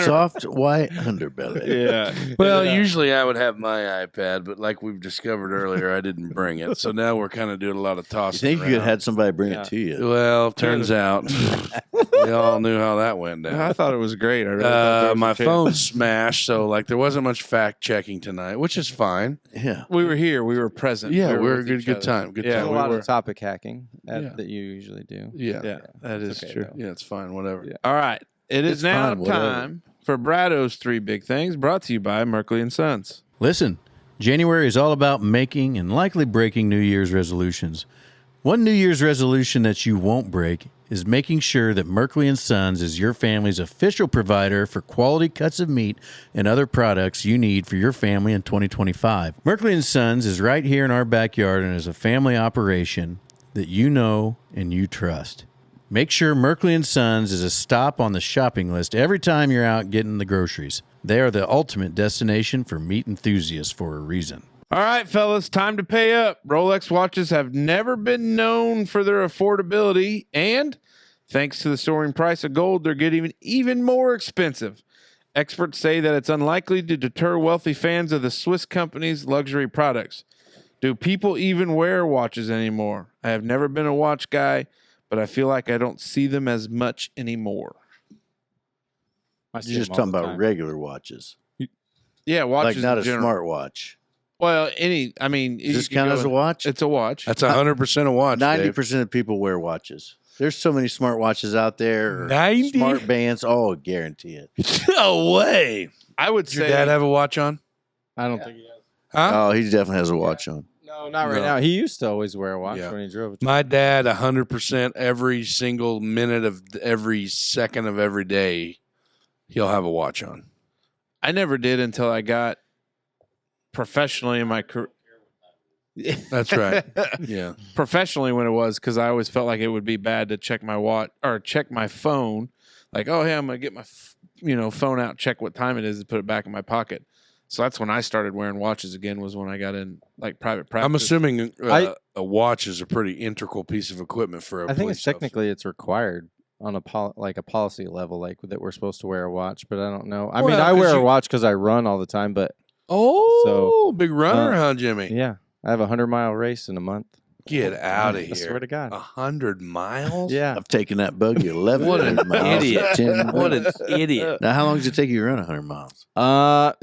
Soft white underbelly. Yeah. Well, usually I would have my iPad, but like we've discovered earlier, I didn't bring it. So now we're kind of doing a lot of You tossing. think you could around. have had somebody bring Yeah. it to you? Well, turns out we all knew how that went down. I thought it was great. I really thought there was My a chance. phone smashed, so like there wasn't much fact checking tonight, which is fine. Yeah. We were here. We were present. Yeah, we were with a good each other. time. Good Yeah, There's a time. lot we were. of topic hacking Yeah. that you usually do. Yeah. Yeah, that is It's okay, true. though. Yeah, it's fine. Whatever. Yeah. All right. It is It's now fine, whatever. time for Brado's Three Big Things, brought to you by Merkley and Sons. Listen, January is all about making and likely breaking New Year's resolutions. One New Year's resolution that you won't break is making sure that Merkley & Sons is your family's official provider for quality cuts of meat and other products you need for your family in 2025. Merkley & Sons is right here in our backyard and is a family operation that you know and you trust. Make sure Merkley & Sons is a stop on the shopping list every time you're out getting the groceries. They are the ultimate destination for meat enthusiasts for a reason. All right, fellas, time to pay up. Rolex watches have never been known for their affordability, and thanks to the soaring price of gold, they're getting even more expensive. Experts say that it's unlikely to deter wealthy fans of the Swiss company's luxury products. Do people even wear watches anymore? I have never been a watch guy, but I feel like I don't see them as much anymore. You're just talking about regular watches, Yeah, like watches not in a general. smartwatch. Well, Does Does this count as a watch? It's a watch. That's 100% a watch. 90% of people wear watches. There's so many smart watches out there. Or 90? smart bands. Oh, guarantee it. No way. I would Does your say dad have a watch on? I don't think he does. Huh? Oh, he definitely has a watch on. No, not right No. now. He used to always wear a watch Yeah. when he drove. My dad, 100% every single minute of every second of every day, he'll have a watch on. I never did until I got professionally in my career. That's right. Yeah. Professionally when it was, because I always felt like it would be bad to check my watch or check my phone. Like, oh, hey, I'm going to get my phone out, check what time it is, and put it back in my pocket. So that's when I started wearing watches again, was when I got in like private practice. I'm assuming a watch is a pretty integral piece of equipment for a I think police it's technically it's required on a policy level, like that we're supposed to wear a watch, but I don't know. I mean, Well, I 'cause wear a you- watch because I run all the time, but Oh, big runner, huh, Jimmy? yeah, I have a 100-mile race in a month. Get out of I here. swear to God. 100 miles? Yeah. I've taken that buggy 11 What an miles. idiot. 10 What an minutes. idiot. Now, how long does it take you to run 100 miles?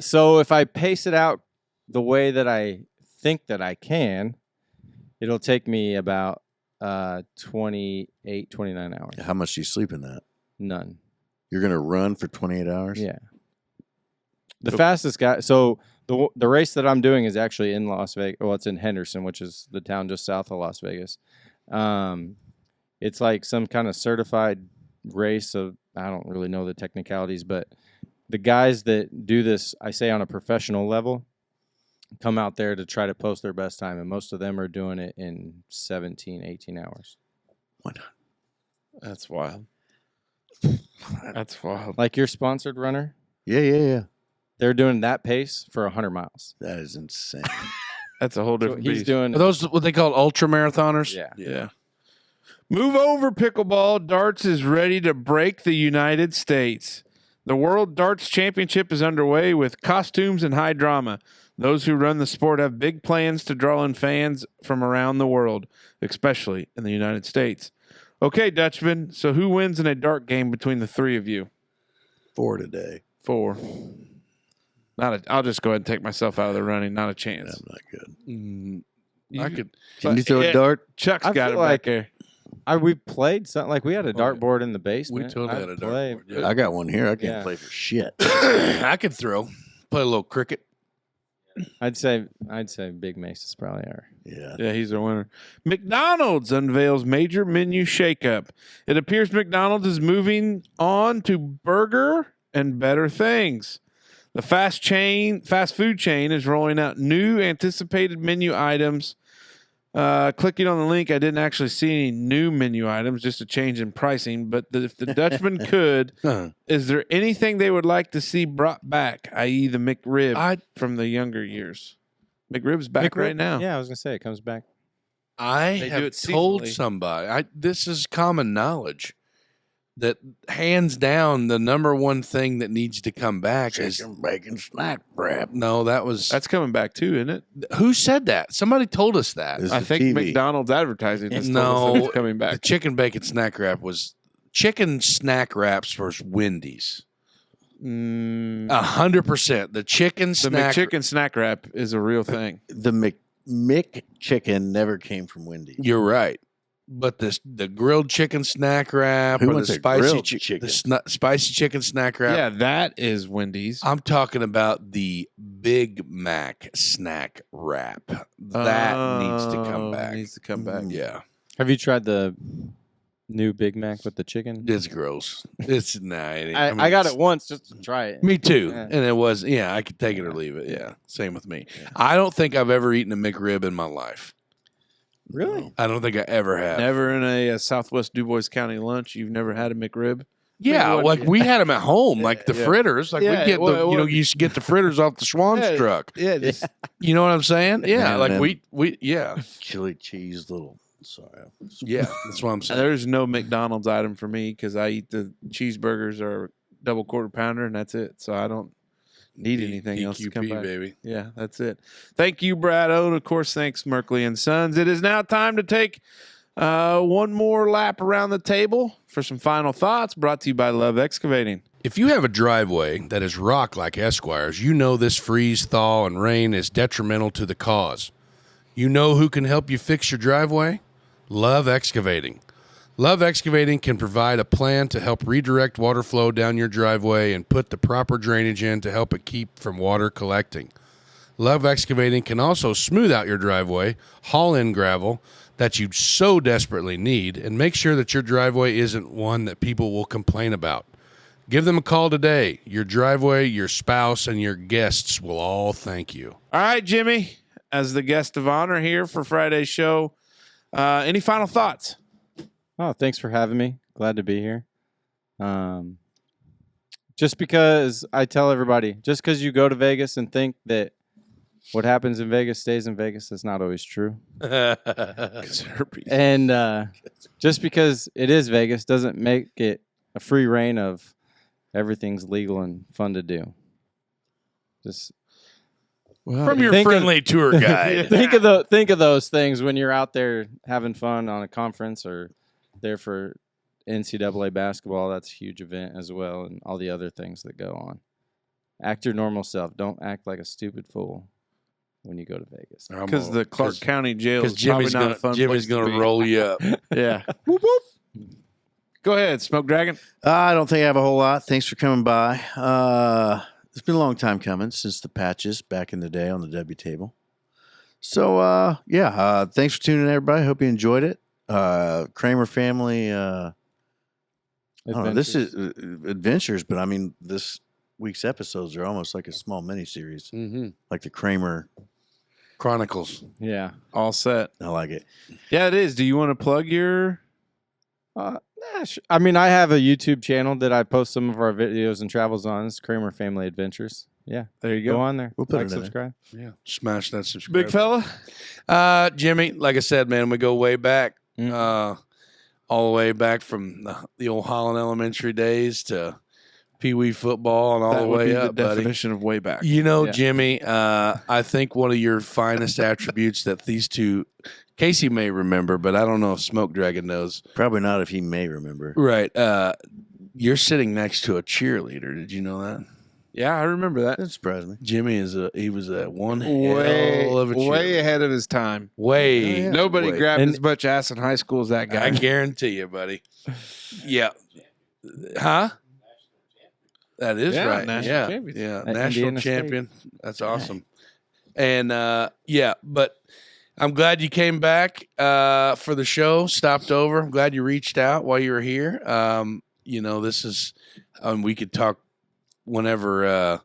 So if I pace it out the way that I think that I can, it'll take me about 28, 29 hours. How much do you sleep in that? None. You're going to run for 28 hours? Yeah. The fastest guy. So the race that I'm doing is actually in Las Vegas. Well, it's in Henderson, which is the town just south of Las Vegas. It's like some kind of certified race. So I don't really know the technicalities, but the guys that do this, I say on a professional level, come out there to try to post their best time. And most of them are doing it in 17, 18 hours. Why not? That's wild. That's wild. Like your sponsored runner, Yeah. they're doing that pace for 100 miles. That is insane. That's a whole So different he's beast. doing. Are those what they call ultra marathoners? Yeah. Yeah. Move over, pickleball. Darts is ready to break the United States. The World Darts Championship is underway with costumes and high drama. Those who run the sport have big plans to draw in fans from around the world, especially in the United States. Okay, Dutchman, so who wins in a dart game between the three of you? 4 today. 4. I'll just go ahead and take myself out of the running. Not a chance. I'm not good. I could. Can you throw a dart? Chuck's I got it feel back like- there. We played something like we had a yeah. dartboard in the We basement. totally I'd had a play. dartboard. Yeah. I got one here. I can't Yeah. play for shit. I could throw. Play a little cricket. I'd say Big Mace is probably our. Yeah. Yeah, he's our winner. McDonald's unveils major menu shakeup. It appears McDonald's is moving on to burger and better things. The fast food chain is rolling out new anticipated menu items. Clicking on the link, I didn't actually see any new menu items, just a change in pricing. But if the Dutchman could, is there anything they would like to see brought back, i.e. the McRib from the younger years? McRib's back right now. Yeah, I was gonna say it comes back. I They do have it told seasonally. somebody, this is common knowledge, that hands down the number one thing that needs to come back is Chicken, bacon, snack wrap. no, that was That's coming back too, isn't it? who said that? Somebody told us that. It's I the think TV. McDonald's advertising has told No, us that it's coming The back. chicken bacon snack wrap was chicken snack wraps versus Wendy's. 100%. The chicken The snack. McChicken snack wrap is a real thing. The Mick chicken never came from Wendy's. You're right. But the grilled chicken snack wrap Who or wants the a spicy grilled chicken, chicken? spicy chicken snack wrap. Yeah, that is Wendy's. I'm talking about the Big Mac snack wrap. That needs to come back. Needs to come back. Yeah, Have you tried the new Big Mac with the chicken? it's gross. It's mean, I got it's- it once just to try it. Me too. Yeah. And it was, I could take it or leave it. Yeah. Same with me. I don't think I've ever eaten a McRib in my life. Really? I don't think I ever have. Never in a Southwest Dubois County lunch. You've never had a McRib? Yeah, Maybe like one- we had them at home, like the Yeah. fritters. Like Yeah, we get well, you used to get the fritters off the Schwann's Yeah. truck. Yeah, just, You know what I'm saying? Yeah, And like then- we yeah, Chili cheese little. Sorry. yeah. That's what I'm saying. there's no McDonald's item for me because I eat the cheeseburgers or double quarter pounder and that's it. So I don't need anything else to come DQP, back. baby. Yeah, that's it. Thank you, Brad O. And of course, thanks, Merkley and Sons. It is now time to take one more lap around the table for some final thoughts brought to you by Love Excavating. If you have a driveway that is rock like Esquire's, you know this freeze, thaw, and rain is detrimental to the cause. You know who can help you fix your driveway? Love Excavating. Love Excavating can provide a plan to help redirect water flow down your driveway and put the proper drainage in to help it keep from water collecting. Love Excavating can also smooth out your driveway, haul in gravel that you so desperately need, and make sure that your driveway isn't one that people will complain about. Give them a call today. Your driveway, your spouse, and your guests will all thank you. All right, Jimmy, as the guest of honor here for Friday's show, any final thoughts? Oh, thanks for having me. Glad to be here. Just because I tell everybody, just because you go to Vegas and think that what happens in Vegas stays in Vegas, that's not always true. And just because it is Vegas doesn't make it a free reign of everything's legal and fun to do. Just From your Think of- friendly tour guide. think of those things when you're out there having fun on a conference or there for NCAA basketball. That's a huge event as well, and all the other things that go on. Act your normal self. Don't act like a stupid fool when you go to Vegas. Because the Clark County jail is Jimmy's probably not a fun Jimmy's place to gonna be. roll you up. Yeah. Whoop, whoop. Go ahead, Smoke Dragon. I don't think I have a whole lot. Thanks for coming by. It's been a long time coming since the patches back in the day on the W table. So, thanks for tuning in, everybody. Hope you enjoyed it. Kramer family. I don't know, this is adventures, but I mean, this week's episodes are almost like a small mini series, like the Kramer Chronicles. Yeah. All set. I like it. Yeah, it is. Do you want to plug your? I mean, I have a YouTube channel that I post some of our videos and travels on. It's Kramer Family Adventures. Yeah. There you Go on there. We'll put like, it in there. subscribe. Yeah. Smash that subscribe. Big fella. Jimmy, like I said, man, we go way back. All the way back from the old Holland Elementary days to Pee Wee football and all That the would way be up, the buddy. definition of way back. You know, Yeah. Jimmy, I think one of your finest attributes that these two, Casey may remember, but I don't know if Smoke Dragon knows. Probably not if he may remember. Right. You're sitting next to a cheerleader. Did you know that? Yeah, I remember that. That surprised me. Jimmy he was a one Way, hell of a cheerleader. way ahead of his time. Way. Nobody way. grabbed And- as much ass in high school as that I guy. guarantee you, buddy. Yeah. Huh? That is Yeah, right. national Yeah. champion. Yeah. At National Indiana State. champion. That's awesome. And but I'm glad you came back for the show, stopped over. I'm glad you reached out while you were here. This is we could talk whenever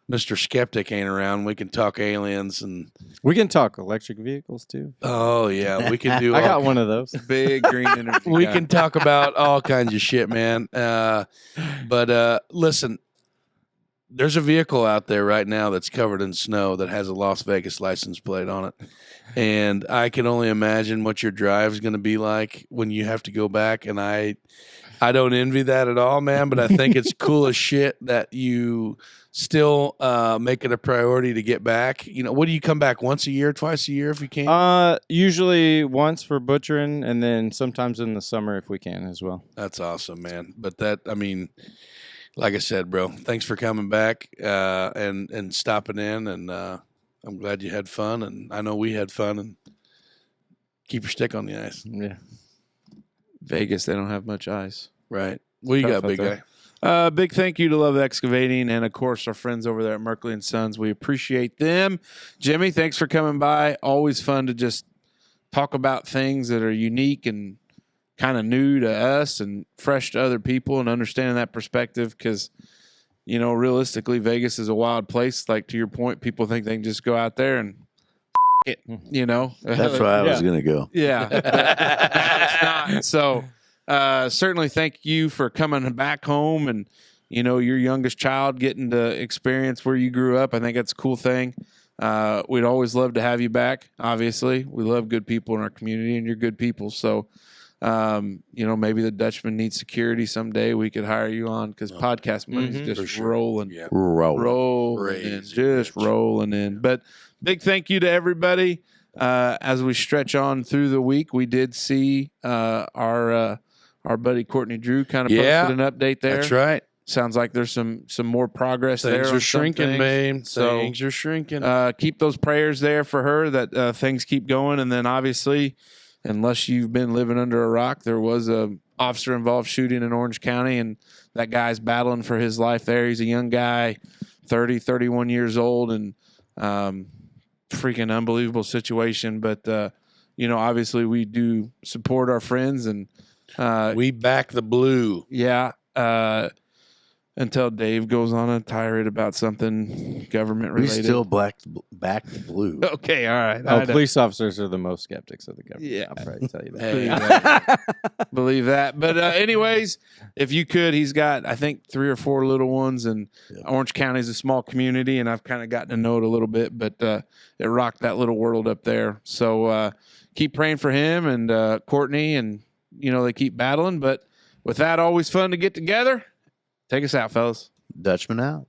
Mr. Skeptic ain't around. We can talk aliens and We can talk electric vehicles too. oh yeah, we can do I all got one of those. Big green energy. we guy. can talk about all kinds of shit, man. But listen, there's a vehicle out there right now that's covered in snow that has a Las Vegas license plate on it. And I can only imagine what your drive is going to be like when you have to go back. And I don't envy that at all, man, but I think it's cool as shit that you still make it a priority to get back. You know, what do you come back once a year, twice a year if you can? Usually once for butchering, and then sometimes in the summer if we can as well. That's awesome, man. But like I said, bro, thanks for coming back and stopping in. And I'm glad you had fun. And I know we had fun. And keep your stick on the ice. Yeah. Vegas, they don't have much ice. Right. What you Tough got, out big there. guy? Big thank you to Love Excavating and, of course, our friends over there at Merkley and Sons. We appreciate them. Jimmy, thanks for coming by. Always fun to just talk about things that are unique and kind of new to us and fresh to other people and understanding that perspective because, you know, realistically, Vegas is a wild place. Like, to your point, people think they can just go out there and it, you know. That's why I was going to go. Yeah. But it's not. So certainly thank you for coming back home and, you know, your youngest child getting to experience where you grew up. I think that's a cool thing. We'd always love to have you back. Obviously, we love good people in our community and you're good people. So, you know, maybe the Dutchman needs security someday. We could hire you on because podcast money's Mhm. just For sure. rolling. Yeah. Rolling in, Crazy just rich. rolling in. But big thank you to everybody. As we stretch on through the week, we did see our buddy Courtney Drew kind of Yeah, posted an update there. That's right. Sounds like there's some more progress there. Things on are some shrinking, things. babe. So, Things are shrinking. keep those prayers there for her that things keep going. And then obviously, unless you've been living under a rock, there was a officer involved shooting in Orange County, and that guy's battling for his life there. He's a young guy, 30, 31 years old, and freaking unbelievable situation. But, you know, obviously we do support our friends and we back the blue. yeah, until Dave goes on a tirade about something government We related. still back the blue. Okay, all right. Oh, I don't- police officers are the most skeptics of the government. Yeah. I'll probably tell you that. Hey, believe that. But anyways, if you could, he's got, I think, 3 or 4 little ones, and Orange County is a small community, and I've kind of gotten to know it a little bit, but it rocked that little world up there. So keep praying for him and Courtney, and, you know, they keep battling. But with that, always fun to get together. Take us out, fellas. Dutchman out.